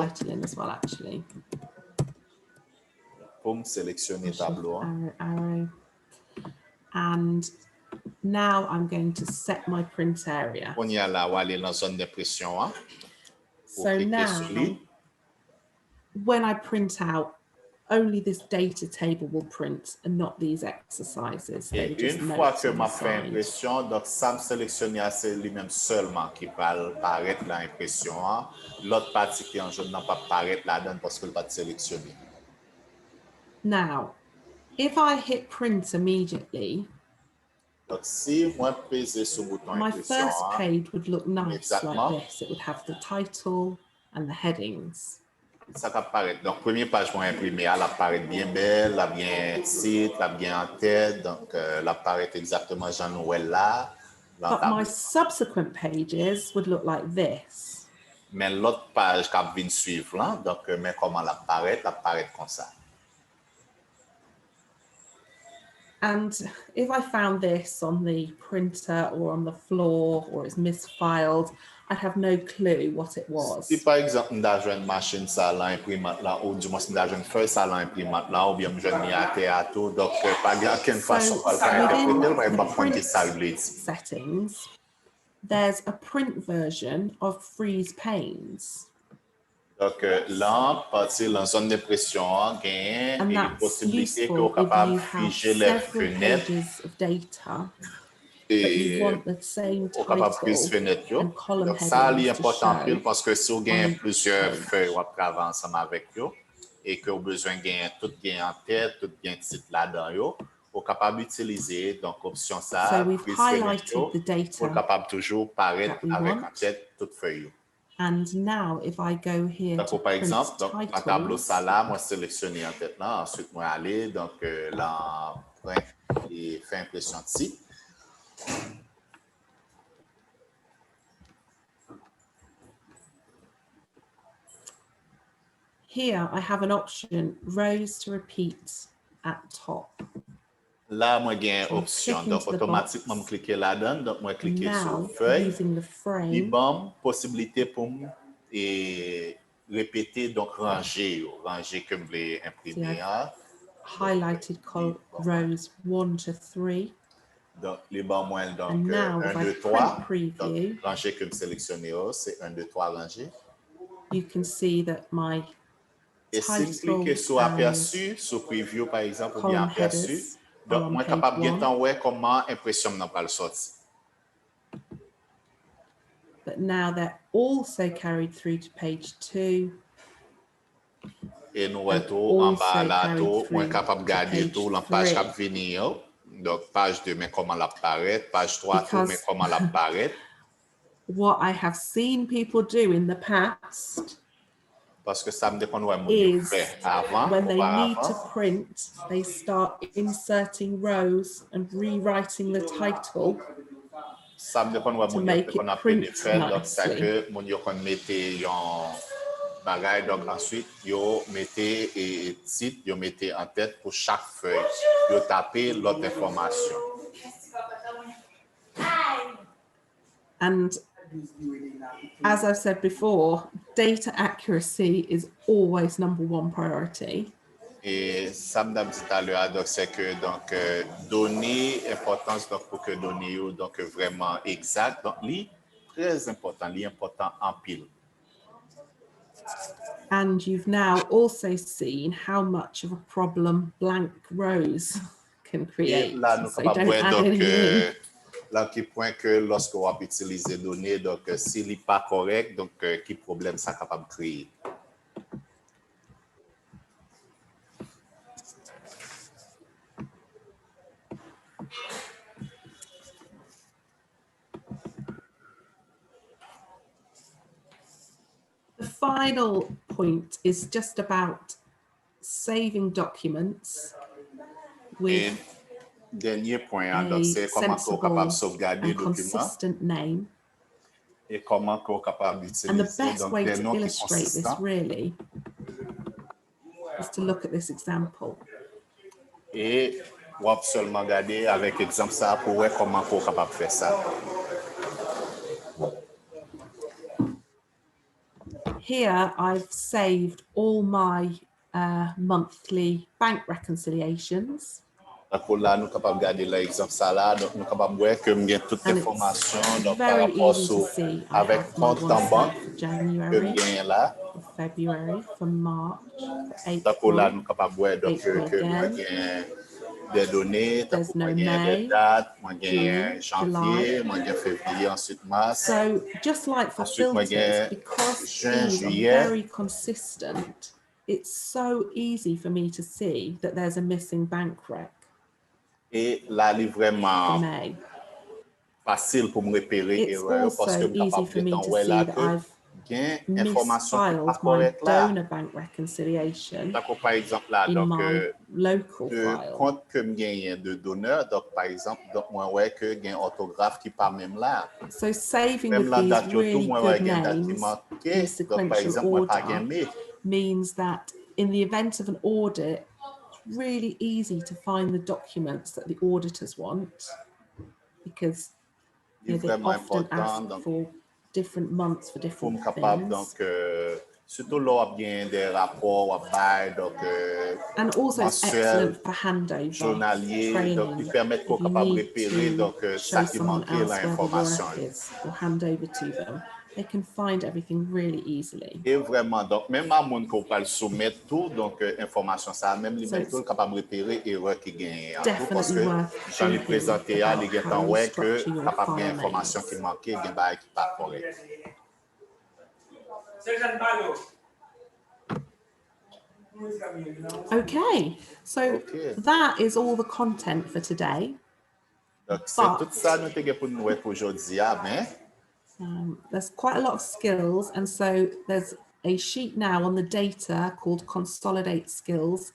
[SPEAKER 2] pour sélectionner tableau.
[SPEAKER 1] Arrow. And now I'm going to set my print area.
[SPEAKER 2] On y a là où aller dans zone d'impression.
[SPEAKER 1] So now, when I print out only this data table will print and not these exercises.
[SPEAKER 2] Et une fois que m'a fait impression, donc ça me sélectionne c'est lui-même seulement qui va apparaître dans l'impression. L'autre partie qui est en jaune n'a pas apparaître là-dedans parce que le va sélectionner.
[SPEAKER 1] Now, if I hit print immediately,
[SPEAKER 2] donc si moi peser sur le bouton
[SPEAKER 1] my
[SPEAKER 2] impression,
[SPEAKER 1] first page would look nice like this. It would have the title and the headings.
[SPEAKER 2] Ça apparaît. Donc, première page moi imprimée, elle apparaît bien belle, elle a bien titre, elle a bien en tête. Donc, elle apparaît exactement Jean Noël là.
[SPEAKER 1] But my subsequent pages would look like this.
[SPEAKER 2] Mais l'autre page qui vient suivre là, donc, mais comment elle apparaît comme ça.
[SPEAKER 1] And if I found this on the printer or on the floor or it's misfiled, I'd have no clue what it was.
[SPEAKER 2] Si par exemple, nous avons une machine ça l'imprimante là, ou du moins nous avons une feuille ça l'imprimante là, ou bien nous avons un théâtre, donc pas aucune façon de interpréter, mais pas pointer ça le
[SPEAKER 1] settings, there's a print version of freeze panes.
[SPEAKER 2] Donc là, partir dans la zone d'impression, il y a une possibilité qu'on est capable de figer les fenêtres. Et on est capable de figer les fenêtres. Donc ça, c'est important parce que si vous avez plusieurs feuilles, vous travaillez ensemble avec eux et que vous avez besoin de tout en tête, tout en titre là-dedans, vous êtes capable d'utiliser donc option ça, frise fenêtres, vous êtes capable toujours paraître avec en tête toute feuille.
[SPEAKER 1] And now, if I go here to
[SPEAKER 2] par exemple,
[SPEAKER 1] donc,
[SPEAKER 2] un tableau ça là, moi sélectionner en tête là, ensuite moi aller donc là et faire impression de site.
[SPEAKER 1] Here I have an option rows to repeat at top.
[SPEAKER 2] Là, moi, j'ai une option. Donc, automatiquement, je clique là-dedans. Donc, moi, cliquer sur feuille. Il y a une possibilité pour répéter, donc ranger que je voulais imprimer.
[SPEAKER 1] Highlighted rows 1 to 3.
[SPEAKER 2] Donc, les bas moins, donc 1, 2, 3. Donc, ranger que je sélectionne, c'est 1, 2, 3 ranger.
[SPEAKER 1] You can see that my
[SPEAKER 2] et si je clique sur aperçu, sur preview, par exemple, ou bien aperçu, donc, moi, capable de voir comment impression n'a pas le sorti.
[SPEAKER 1] But now they're also carried through to page 2.
[SPEAKER 2] Et nous retournons en bas là, tout, moi, capable de garder tout, la page qui venir. Donc, page 2, mais comment l'apparaît, page 3, tout, mais comment l'apparaît.
[SPEAKER 1] What I have seen people do in the past.
[SPEAKER 2] Parce que ça me dépend de
[SPEAKER 1] is when they need to print, they start inserting rows and rewriting the title to make it print nicely.
[SPEAKER 2] Donc ensuite, vous mettez et titre, vous mettez en tête pour chaque feuille, vous tapez l'autre information.
[SPEAKER 1] And as I've said before, data accuracy is always #1 priority.
[SPEAKER 2] Et ça me dit tout à l'heure, donc c'est que donc donner importance donc pour que donner donc vraiment exact, donc très important, important en pile.
[SPEAKER 1] And you've now also seen how much of a problem blank rows can create.
[SPEAKER 2] Et là, nous
[SPEAKER 1] so
[SPEAKER 2] capable donc là qui point que lorsque on va utiliser données, donc s'il n'est pas correct, donc quel problème ça capable de créer.
[SPEAKER 1] The final point is just about saving documents with
[SPEAKER 2] dernier point, donc c'est comment on est capable de sauvegarder les documents et comment on est capable d'utiliser donc des noms qui sont consistants.
[SPEAKER 1] Really is to look at this example.
[SPEAKER 2] Et on va seulement regarder avec exemple ça pour voir comment on est capable de faire ça.
[SPEAKER 1] Here I've saved all my monthly bank reconciliations.
[SPEAKER 2] Là, nous sommes capables de garder l'exemple ça là, donc nous sommes capables de voir que nous avons toute l'information donc par rapport avec compte en banque que nous avons là.
[SPEAKER 1] February, for March, for
[SPEAKER 2] D'accord, là,
[SPEAKER 1] April.
[SPEAKER 2] nous capables de voir donc que moi gain des données,
[SPEAKER 1] There's no
[SPEAKER 2] des
[SPEAKER 1] May,
[SPEAKER 2] dates, moi gain
[SPEAKER 1] June,
[SPEAKER 2] janvier,
[SPEAKER 1] July.
[SPEAKER 2] moi gain février, ensuite mars.
[SPEAKER 1] So just like for
[SPEAKER 2] Ensuite, moi
[SPEAKER 1] filters,
[SPEAKER 2] gain
[SPEAKER 1] because
[SPEAKER 2] juin,
[SPEAKER 1] these are
[SPEAKER 2] juillet.
[SPEAKER 1] very consistent, it's so easy for me to see that there's a missing bank rec
[SPEAKER 2] Et là, il est
[SPEAKER 1] for
[SPEAKER 2] vraiment
[SPEAKER 1] May.
[SPEAKER 2] facile pour me repérer
[SPEAKER 1] It's
[SPEAKER 2] erreur parce que
[SPEAKER 1] also
[SPEAKER 2] je suis
[SPEAKER 1] easy
[SPEAKER 2] capable
[SPEAKER 1] for
[SPEAKER 2] de
[SPEAKER 1] me
[SPEAKER 2] temps
[SPEAKER 1] to
[SPEAKER 2] ouais
[SPEAKER 1] see
[SPEAKER 2] là
[SPEAKER 1] that
[SPEAKER 2] que
[SPEAKER 1] I've
[SPEAKER 2] gain information qui pas
[SPEAKER 1] misfiled my
[SPEAKER 2] correcte là.
[SPEAKER 1] donor bank reconciliation
[SPEAKER 2] D'accord, par exemple là,
[SPEAKER 1] in
[SPEAKER 2] donc
[SPEAKER 1] my local
[SPEAKER 2] de
[SPEAKER 1] file.
[SPEAKER 2] compte que me gagne de donneur, donc par exemple, donc moi ouais que gain orthographe qui pas même là.
[SPEAKER 1] So saving
[SPEAKER 2] Même
[SPEAKER 1] with
[SPEAKER 2] la
[SPEAKER 1] these
[SPEAKER 2] date yo tout
[SPEAKER 1] really
[SPEAKER 2] moi ouais
[SPEAKER 1] good
[SPEAKER 2] gain date qui
[SPEAKER 1] names
[SPEAKER 2] manqué,
[SPEAKER 1] in
[SPEAKER 2] donc par
[SPEAKER 1] sequential
[SPEAKER 2] exemple moi pas gain
[SPEAKER 1] order
[SPEAKER 2] mai.
[SPEAKER 1] means that in the event of an audit, it's really easy to find the documents that the auditors want, because they often ask for different months for different things.
[SPEAKER 2] Surtout là, bien des rapports à bail, donc
[SPEAKER 1] And also it's excellent for handover
[SPEAKER 2] journalier, donc
[SPEAKER 1] training
[SPEAKER 2] ils permettent qu'on
[SPEAKER 1] if you
[SPEAKER 2] capable
[SPEAKER 1] need
[SPEAKER 2] repérer donc
[SPEAKER 1] to
[SPEAKER 2] ça
[SPEAKER 1] show
[SPEAKER 2] qui
[SPEAKER 1] someone
[SPEAKER 2] manquait
[SPEAKER 1] else where the
[SPEAKER 2] l'information.
[SPEAKER 1] work is or hand over to them. They can find everything really easily.
[SPEAKER 2] Et vraiment, donc même à mon qu'on peut soumettre tout, donc information ça, même les méthodes capable de repérer erreur qui gagne. Parce que j'en ai présenté à les gens ouais que capable d'information qui manquait, gagne pas qui pas correct.
[SPEAKER 1] Okay, so that is all the content for today.
[SPEAKER 2] Donc c'est tout ça nous t'ai pour nous pour aujourd'hui, mais
[SPEAKER 1] there's quite a lot of skills, and so there's a sheet now on the data called Consolidate Skills.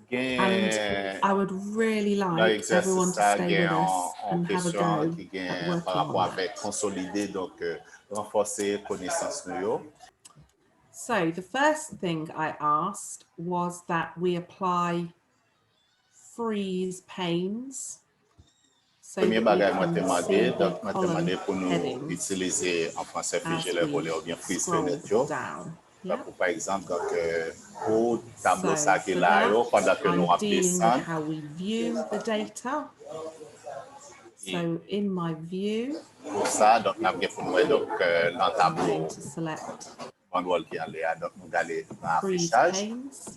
[SPEAKER 1] And I would really like everyone to stay with us and have a go at working on that.
[SPEAKER 2] Consolider, donc renforcer connaissance nous.
[SPEAKER 1] So the first thing I asked was that we apply freeze panes.
[SPEAKER 2] Premier bagage moi demandé, donc moi demandé pour nous utiliser en français figer les volets ou bien freeze fenêtre. Pour par exemple donc pour tableau ça qui là pendant que nous
[SPEAKER 1] descendons. How we view the data. So in my view,
[SPEAKER 2] pour ça donc nous avons pour nous donc dans tableau manuel qui allait donc nous aller dans affichage.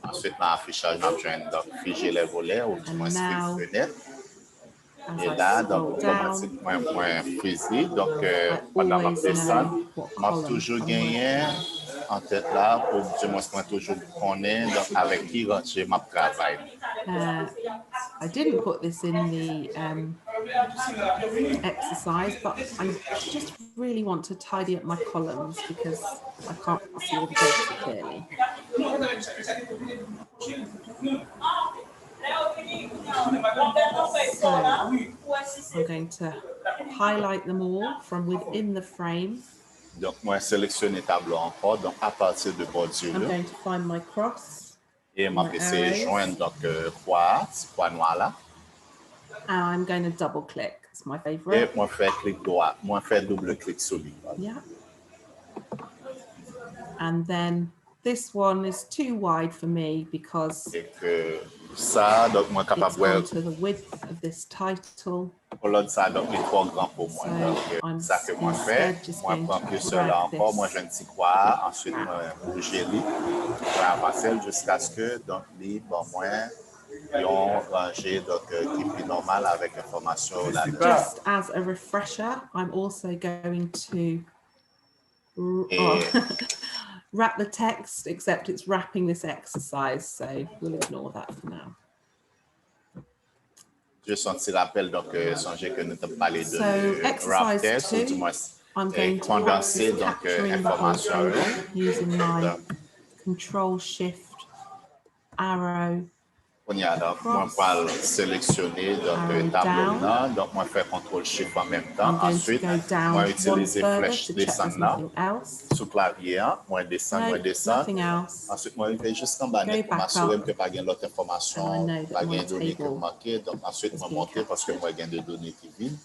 [SPEAKER 2] Ensuite dans affichage nous avons donc figer les volets ou du moins freeze fenêtre. Et là, donc, automatiquement, point frisé. Donc, pendant ma descente, m'a toujours gagné en tête là, pour du moins, moi toujours connaître donc avec qui je m'a travaille.
[SPEAKER 1] I didn't put this in the exercise, but I just really want to tidy up my columns because I can't see all the data clearly. So I'm going to highlight them all from within the frame.
[SPEAKER 2] Donc, moi, sélectionner tableau encore, donc à partir de bordure.
[SPEAKER 1] I'm going to find my cross.
[SPEAKER 2] Et m'a essayer joindre donc croix noir là.
[SPEAKER 1] And I'm going to double click. It's my favorite.
[SPEAKER 2] Et moi faire clic droit, moi faire double clic sur lui.
[SPEAKER 1] Yeah. And then this one is too wide for me because
[SPEAKER 2] ça, donc moi capable
[SPEAKER 1] voir to the width of this title.
[SPEAKER 2] Ça donc est trop grand pour moi. Donc ça que moi fais, moi prends plus cela encore, moi je ne t'y crois, ensuite moi bouger lui, je avancer jusqu'à ce que donc les bon moins ils ont rangé donc qui est normal avec information là.
[SPEAKER 1] Just as a refresher, I'm also going to wrap the text, except it's wrapping this exercise, so we'll ignore that for now.
[SPEAKER 2] Juste un petit rappel, donc songez que nous avons parlé de wrap text, ou du moins condenser donc information
[SPEAKER 1] using my Control Shift Arrow.
[SPEAKER 2] On y a donc moi pas sélectionner donc tableau là, donc moi faire contrôle shift en même temps. Ensuite moi utiliser flèche descendre là sous clavier, moi descendre. Ensuite moi je vais juste en bas pour m'assurer que pas gain l'autre information, pas gain données qui manquent. Donc ensuite moi monter parce que moi gain de données qui viennent.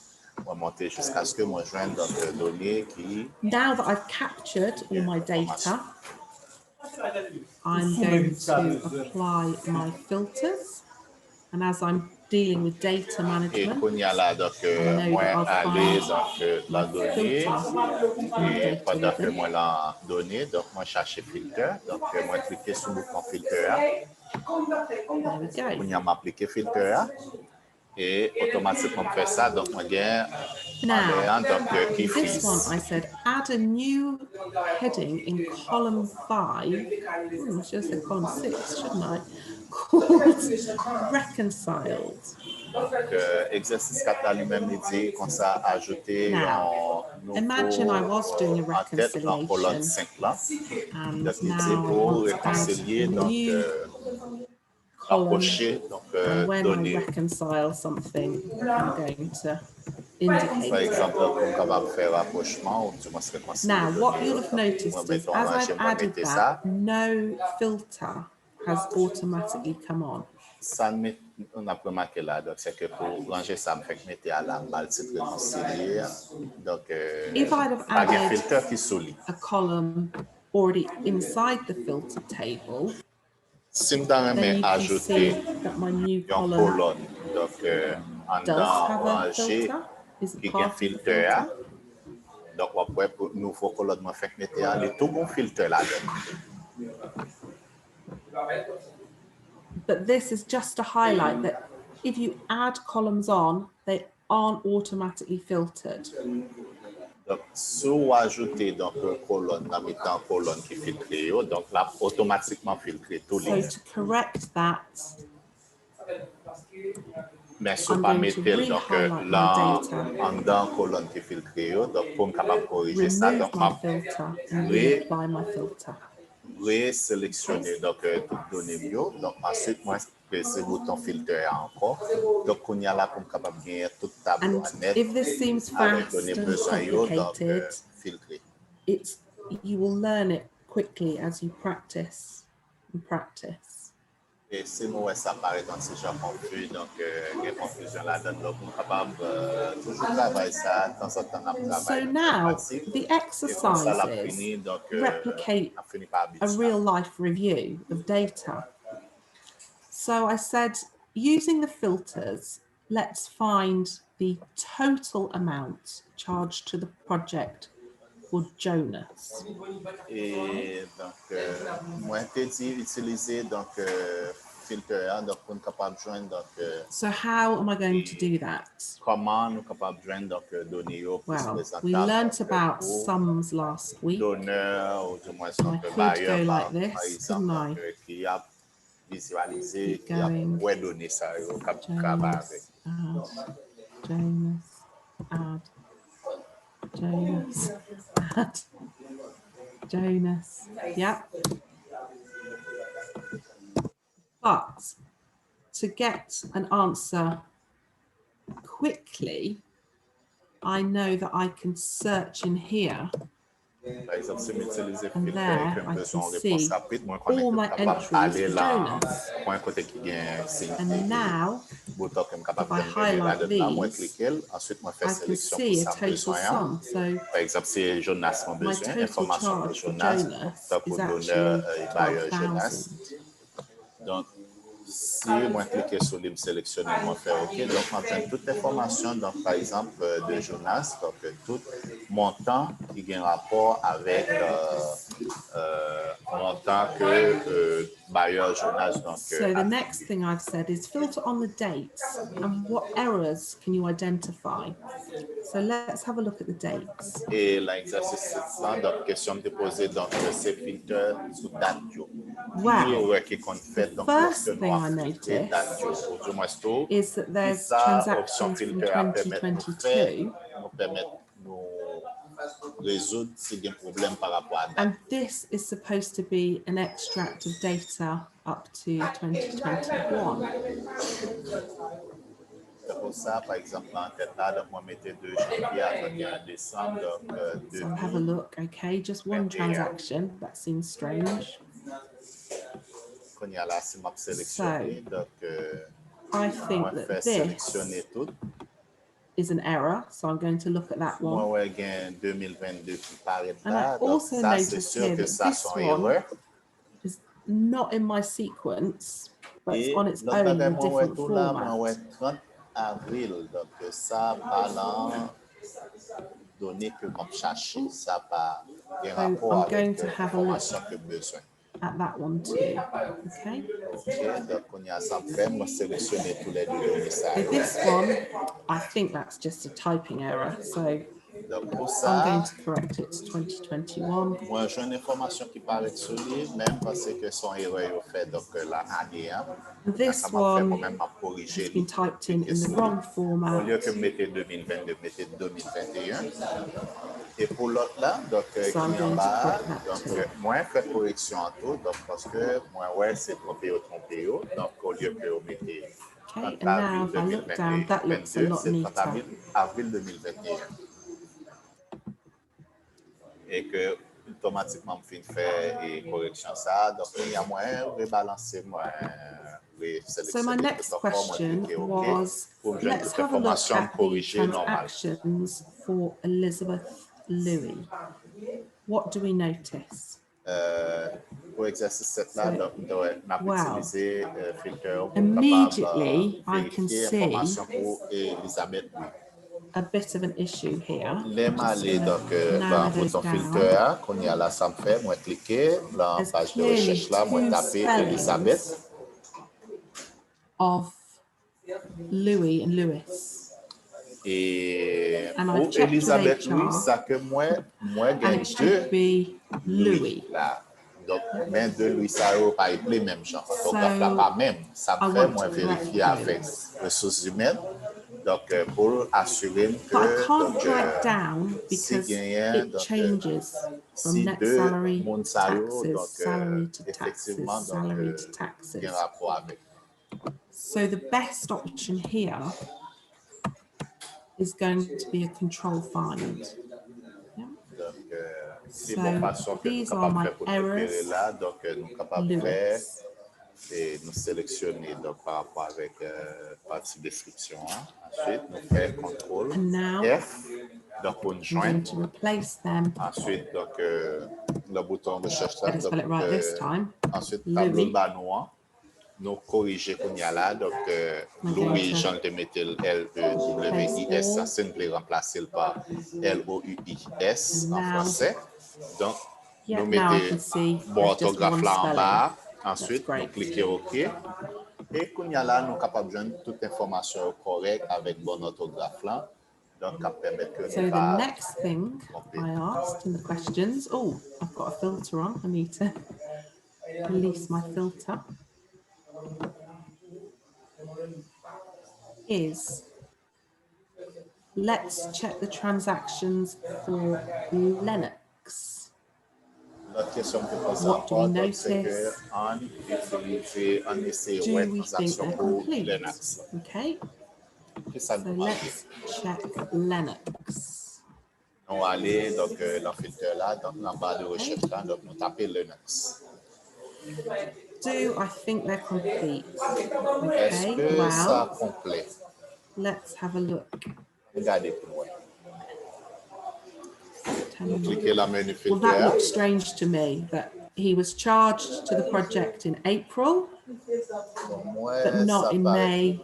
[SPEAKER 2] Moi monter jusqu'à ce que moi joigne donc données qui.
[SPEAKER 1] Now that I've captured all my data, I'm going to apply my filters, and as I'm dealing with data
[SPEAKER 2] Et
[SPEAKER 1] management.
[SPEAKER 2] qu'on y a là, donc, moi, aller dans la donnée, et pendant que moi, la donnée, donc, moi, chercher filter, donc, moi, cliquer sur le bouton filter, qu'on y a m'appliquer filter, et automatiquement, fait ça, donc, moi, gagne,
[SPEAKER 1] now,
[SPEAKER 2] donc, qui
[SPEAKER 1] this one, I
[SPEAKER 2] freeze.
[SPEAKER 1] said, add a new heading in column 5, I should have said column 6, shouldn't I, called reconciled.
[SPEAKER 2] Donc, exercice 4 lui-même dit qu'on s'est ajouté
[SPEAKER 1] Now, imagine I was doing a reconciliation,
[SPEAKER 2] colonne 5 là.
[SPEAKER 1] and
[SPEAKER 2] Donc, il dit
[SPEAKER 1] now I
[SPEAKER 2] pour
[SPEAKER 1] want to add
[SPEAKER 2] réconcilier,
[SPEAKER 1] a
[SPEAKER 2] donc,
[SPEAKER 1] new column,
[SPEAKER 2] approcher, donc,
[SPEAKER 1] and when
[SPEAKER 2] données.
[SPEAKER 1] I reconcile something, I'm going to indicate
[SPEAKER 2] Par
[SPEAKER 1] it.
[SPEAKER 2] exemple, on est capable de faire rapprochement, ou du moins se réconcilier.
[SPEAKER 1] Now, what you'll have noticed is, as I've added that, no filter has automatically come on.
[SPEAKER 2] Ça, on a remarqué là, donc c'est que pour ranger ça, on fait que mettre à la balle titre réconcilier. Donc,
[SPEAKER 1] If I'd have
[SPEAKER 2] pas de
[SPEAKER 1] added
[SPEAKER 2] filtre qui solide.
[SPEAKER 1] a column already inside the filter table,
[SPEAKER 2] Si je
[SPEAKER 1] then you can
[SPEAKER 2] ajouter
[SPEAKER 1] see that my new
[SPEAKER 2] une
[SPEAKER 1] column
[SPEAKER 2] colonne, donc, en
[SPEAKER 1] does have a
[SPEAKER 2] ranger,
[SPEAKER 1] filter, is
[SPEAKER 2] qui a un
[SPEAKER 1] part of the
[SPEAKER 2] filtre.
[SPEAKER 1] filter.
[SPEAKER 2] Donc, après, pour nous, il faut que l'on fait mettre les tout bon filtre là.
[SPEAKER 1] But this is just to highlight that if you add columns on, they aren't automatically filtered.
[SPEAKER 2] Donc, si vous ajoutez donc une colonne, en mettant une colonne qui filtre, donc là, automatiquement filtrer tous les.
[SPEAKER 1] So to correct that,
[SPEAKER 2] Mais si vous pas mettez donc là, en dans colonne qui filtre, donc pour capable corriger ça,
[SPEAKER 1] remove
[SPEAKER 2] donc
[SPEAKER 1] my filter and reapply my filter.
[SPEAKER 2] Sélectionner donc toutes données bio. Donc ensuite, moi, presser le bouton filter encore. Donc on y a là pour capable gagner toute table net.
[SPEAKER 1] If this seems fast and complicated, it's you will learn it quickly as you practice and practice.
[SPEAKER 2] Et si nous ça paraît dans ces gens confus, donc il y a confusion là-dedans, donc on est capable toujours travailler ça, de temps en temps on travaille.
[SPEAKER 1] So now the exercises replicate a real life review of data. So I said, using the filters, let's find the total amount charged to the project for Jonas.
[SPEAKER 2] Et donc, moi, j'ai dit utiliser donc filter, donc pour capable joindre donc.
[SPEAKER 1] So how am I going to do that?
[SPEAKER 2] Comment nous capable joindre donc données au plus
[SPEAKER 1] Well, we learnt about sums last week.
[SPEAKER 2] Donneur ou du moins
[SPEAKER 1] I could go like this, couldn't I?
[SPEAKER 2] Qui a visualisé,
[SPEAKER 1] qui a
[SPEAKER 2] ouais donner ça au cap travail avec.
[SPEAKER 1] Jonas, add Jonas, yeah. But to get an answer quickly, I know that I can search in here.
[SPEAKER 2] Par exemple, si j'utilise
[SPEAKER 1] And there I can see all my entries for Jonas. And now, if I highlight these, I can see a total sum. So my total charge for Jonas is actually 12,000.
[SPEAKER 2] Donc, si moi cliquer sur le sélectionner, moi faire OK, donc on prend toute l'information, donc par exemple de Jonas, donc tout montant qui a un rapport avec montant que bailleur Jonas. Donc,
[SPEAKER 1] so the next thing I've said is filter on the dates and what errors can you identify. So let's have a look at the dates.
[SPEAKER 2] Et l'exercice c'est donc question de poser donc c'est filtre sous date.
[SPEAKER 1] Wow. The first thing I noticed is that there's transactions from 2022. And this is supposed to be an extract of data up to 2021.
[SPEAKER 2] So
[SPEAKER 1] have a look, okay, just one transaction, that seems strange. So, I think that this is an error, so I'm going to look at that one. And I also noticed here that this one is not in my sequence, but it's on its own in a different format.
[SPEAKER 2] 30 avril, donc ça parlant données que m'a cherché, ça pas rapport avec l'information que besoin.
[SPEAKER 1] At that one too. Okay.
[SPEAKER 2] Donc on y a ça fait, moi sélectionner tous les données ça.
[SPEAKER 1] So this one, I think that's just a typing error. So
[SPEAKER 2] donc pour ça,
[SPEAKER 1] I'm going to correct it to 2021.
[SPEAKER 2] Moi j'ai une information qui paraît sur lui, même parce que son erreur est fait donc la année.
[SPEAKER 1] This one has been typed in the wrong format.
[SPEAKER 2] Au lieu que mettez 2022, mettez 2021. Et pour l'autre là, donc qui en bas, donc moi je fais correction en tout, donc parce que moi ouais c'est trompé, donc au lieu que vous mettez 30 avril 2022, c'est 30 avril 2021. Et que automatiquement je fais et correction ça, donc il y a moyen de rebalancer moi.
[SPEAKER 1] So my next question was, let's have a look at the transactions for Elizabeth Louis. What do we notice?
[SPEAKER 2] Pour exercice 7 là, donc on a utilisé filtre
[SPEAKER 1] immediately I can see
[SPEAKER 2] pour Elizabeth Louis.
[SPEAKER 1] A bit of an issue here.
[SPEAKER 2] Les malais, donc, dans votre filtre, qu'on y a là, ça me fait, moi, cliquer, dans la page de recherche là, moi, taper Elizabeth.
[SPEAKER 1] Of Louis and Louis.
[SPEAKER 2] Et pour Elizabeth Louis, ça que moi gagne deux
[SPEAKER 1] Louis.
[SPEAKER 2] Là. Donc, même deux Louis, ça n'a pas les mêmes gens. Donc, pas même. Ça me fait, moi, vérifier avec ressources humaines. Donc, pour assurer que
[SPEAKER 1] But I can't drag down because it changes from net salary, taxes, salary to taxes, salary to taxes. So the best option here is going to be a control find. Yeah. So these are my errors. Lewis.
[SPEAKER 2] Et nous sélectionner donc par rapport avec partie description. Ensuite, nous faisons contrôle F. Donc, on joint. Ensuite, donc, le bouton recherche là. Ensuite, tableau bas noir. Nous corriger qu'on y a là. Donc, Louis, Jean de mettre L-E-W-I-S. Ça, c'est nous remplacer par L-O-U-I-S en français. Donc, nous mettons bon orthographe là en bas. Ensuite, nous cliquons OK. Et quand là, nous sommes capables de joindre toute information correcte avec bon orthographe là. Donc, ça permet que
[SPEAKER 1] so the next thing I asked in the questions, oh, I've got a filter on. I need to release my filter. Is let's check the transactions for Lennox. What do we notice? Do we think they're complete? Okay. So let's check Lennox.
[SPEAKER 2] On va aller donc dans le filtre là, donc en bas de recherche là, donc nous tapons Lennox.
[SPEAKER 1] Do I think they're complete? Okay.
[SPEAKER 2] Est-ce que ça complet?
[SPEAKER 1] Let's have a look.
[SPEAKER 2] Regardez pour moi. Well,
[SPEAKER 1] that looks strange to me, that he was charged to the project in April, but not in May,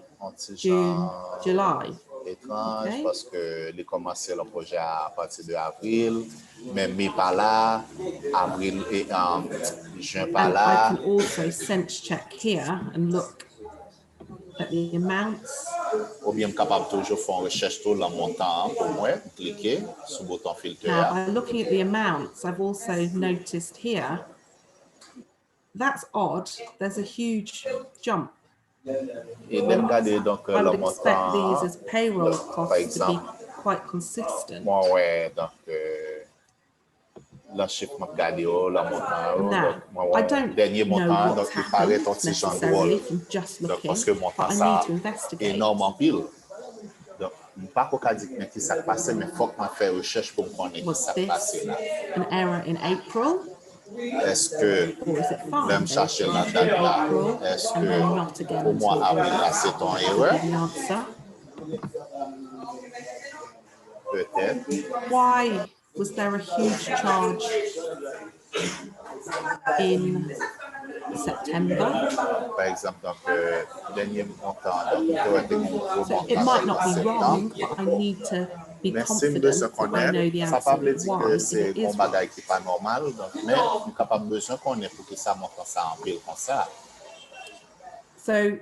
[SPEAKER 1] June, July.
[SPEAKER 2] Étrange parce que les commencé le projet à partir de avril, même mai pas là, avril et juin pas là.
[SPEAKER 1] I can also sense check here and look at the amounts.
[SPEAKER 2] Ou bien capable toujours faire une recherche sur le montant pour moi, cliquer sur le bouton filtre.
[SPEAKER 1] Now, by looking at the amounts, I've also noticed here, that's odd, there's a huge jump.
[SPEAKER 2] Et de regarder donc
[SPEAKER 1] I
[SPEAKER 2] le
[SPEAKER 1] would expect
[SPEAKER 2] montant,
[SPEAKER 1] these as payroll
[SPEAKER 2] par
[SPEAKER 1] costs to be
[SPEAKER 2] exemple,
[SPEAKER 1] quite consistent.
[SPEAKER 2] moi ouais, donc le chiffre m'a regardé le montant, donc moi ouais, dernier montant, donc il paraît un petit champ drôle. Donc parce que montant ça énorme pile. Donc pas qu'au dire mais qui ça passe, mais faut qu'on fasse recherche pour connaître qui ça passe là.
[SPEAKER 1] An error in April?
[SPEAKER 2] Est-ce que même chercher la date là, est-ce que pour moi avril là c'est ton erreur? Peut-être.
[SPEAKER 1] Why was there a huge charge in September.
[SPEAKER 2] Par exemple, donc, dernier montant, donc,
[SPEAKER 1] So it might not be wrong, but I need to be confident that I know the answer why if it is wrong. So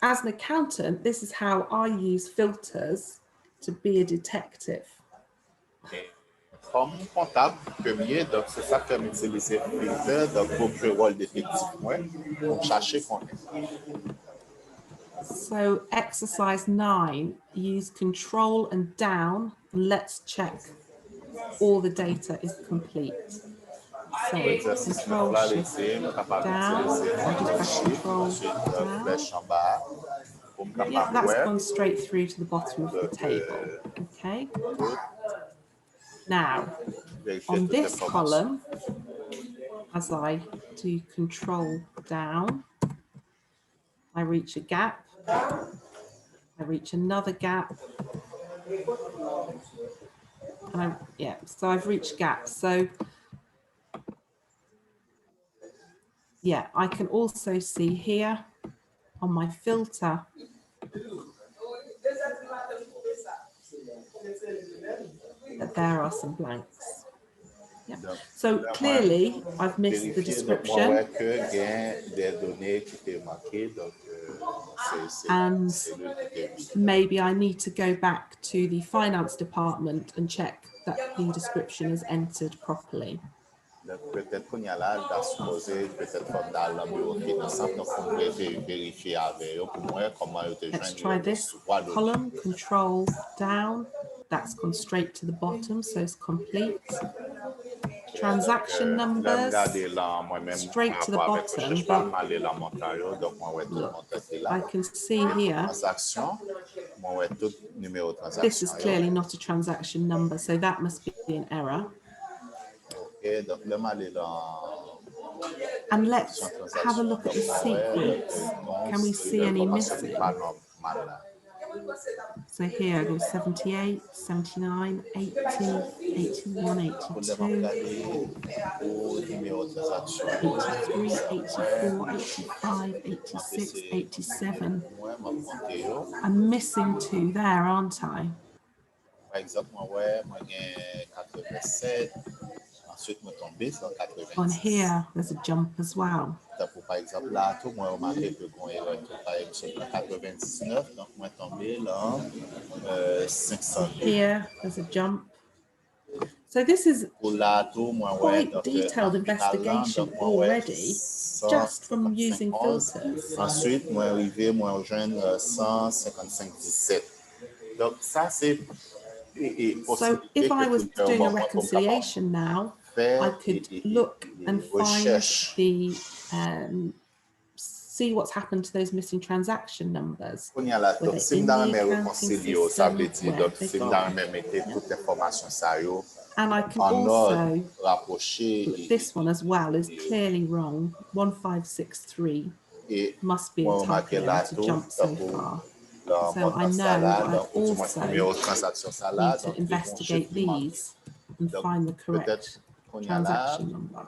[SPEAKER 1] as an accountant, this is how I use filters to be a detective.
[SPEAKER 2] Comme comptable premier, donc c'est ça que j'utilise filtre donc pour jouer le rôle détective moi pour chercher connaître.
[SPEAKER 1] So exercise 9, use control and down and let's check all the data is complete. So control shift down, I just press control down. Yeah, that's gone straight through to the bottom of the table. Okay. Now, on this column, as I do control down, I reach a gap, I reach another gap, and so I've reached gaps. So yeah, I can also see here on my filter that there are some blanks. Yeah. So clearly I've missed the description. And maybe I need to go back to the finance department and check that the description is entered properly.
[SPEAKER 2] Peut-être qu'on y a là, supposé peut-être comme dans l'ambiance financière, donc on peut vérifier avec eux pour moi comment ils te
[SPEAKER 1] Let's try this column, control down. That's gone straight to the bottom, so it's complete. Transaction numbers, straight to the bottom, but look, I can see here, this is clearly not a transaction number, so that must be an error. And let's have a look at the sequence. Can we see any missing? So here I go 78, 79, 80, 81, 82, 83, 84, 85, 86, 87. I'm missing 2 there, aren't I? On here, there's a jump as well. Here, there's a jump. So this is quite detailed investigation already, just from using filters.
[SPEAKER 2] Ensuite, moi arrivé, moi rejoindre 155-17. Donc ça c'est.
[SPEAKER 1] So if I was doing a reconciliation now, I could look and find the see what's happened to those missing transaction numbers. And I can also, this one as well is clearly wrong. 1563 must be a typo to jump so far. So I know that I also need to investigate these and find the correct transaction number.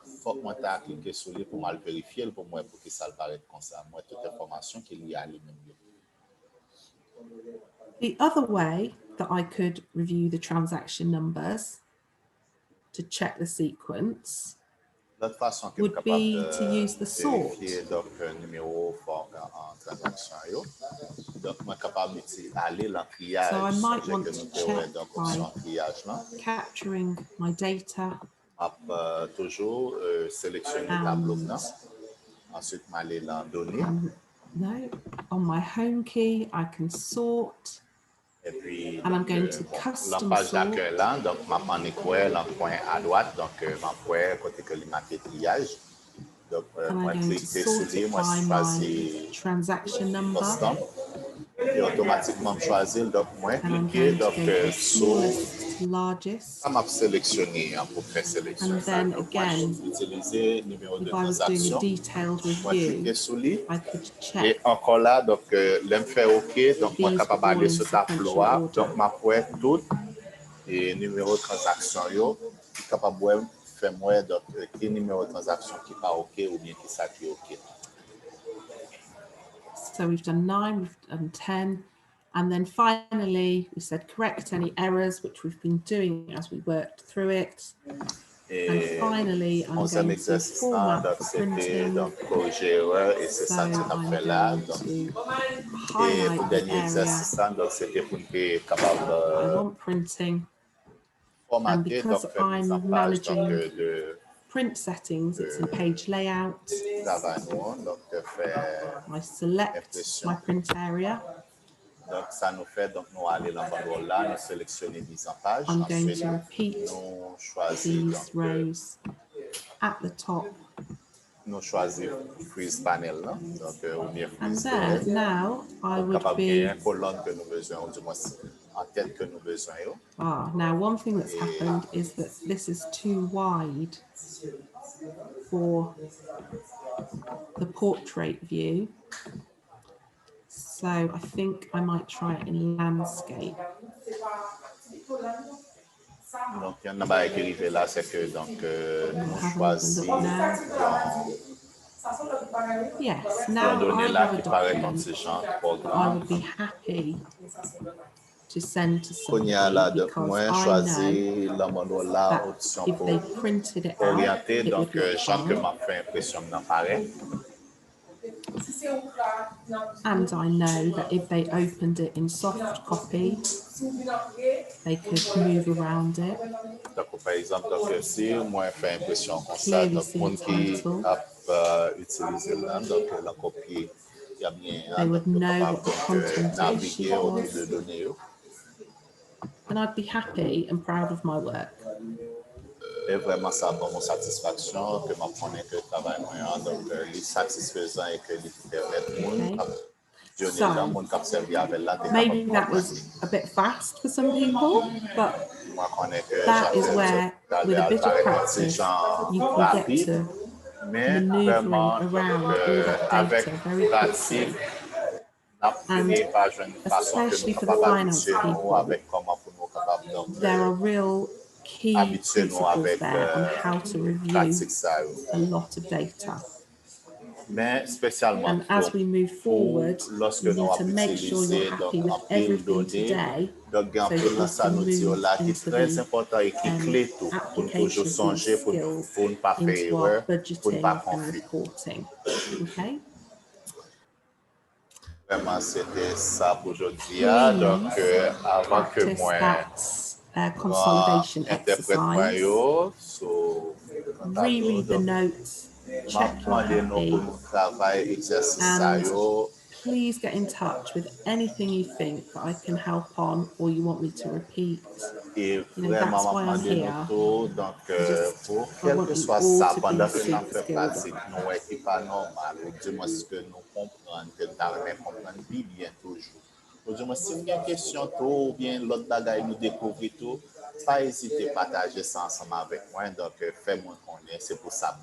[SPEAKER 1] The other way that I could review the transaction numbers to check the sequence would be to use the sort. So I might want to check by capturing my data no, on my home key I can sort. And I'm going to custom sort. And I'm going to sort it by my transaction number. And I'm going to go from smallest to largest. And then again, if I was doing a detailed review, I could check these all in sequential order. So we've done 9, we've done 10. And then finally, we said correct any errors, which we've been doing as we worked through it. And finally, I'm going to format for printing. So I'm going to highlight the area I want printing. And because I'm managing print settings, it's in page layout. I select my print area.
[SPEAKER 2] Donc, ça nous fait, donc, nous aller dans l'endroit là, nous sélectionner mise en page.
[SPEAKER 1] I'm going to repeat these rows at the top.
[SPEAKER 2] Nous choisir freeze panel là. Donc, ou bien freeze
[SPEAKER 1] panel. Now I would be
[SPEAKER 2] colonne que nous besoin, ou du moins en tête que nous besoin.
[SPEAKER 1] Now one thing that's happened is that this is too wide for the portrait view. So I think I might try it in landscape.
[SPEAKER 2] Donc, il y en a qui arrive là, c'est que donc nous choisissons.
[SPEAKER 1] Yes, now I have a document I would be happy to send to somebody because I know that if they printed it out, it would look fine. And I know that if they opened it in soft copy, they could move around it. Clearly see the title. They would know what the content of the sheet was. And I'd be happy and proud of my work.
[SPEAKER 2] Et vraiment, ça donne mon satisfaction que je connais que le travail moyen, donc il est satisfaisant et que il permet
[SPEAKER 1] maybe that was a bit fast for some people, but that is where, with a bit of practice, you can get to maneuvering around all that data very quickly. And especially for the finance people, there are real key principles there on how to review a lot of data. And as we move forward, you need to make sure you're happy with everything today, so that you can move into the applications and skills into our budgeting and reporting. Okay?
[SPEAKER 2] Vraiment, c'était ça pour aujourd'hui. Donc, avant que moi
[SPEAKER 1] consolidation exercise, reread the notes, check you're happy, and please get in touch with anything you think that I can help on or you want me to repeat. You know, that's why I'm here. I want you all to be super skilled
[SPEAKER 2] Si vous avez une question ou bien l'autre bagaille nous découvrir tout, pas hésiter à partager ça ensemble avec moi. Donc, fais-moi connaître, c'est pour ça.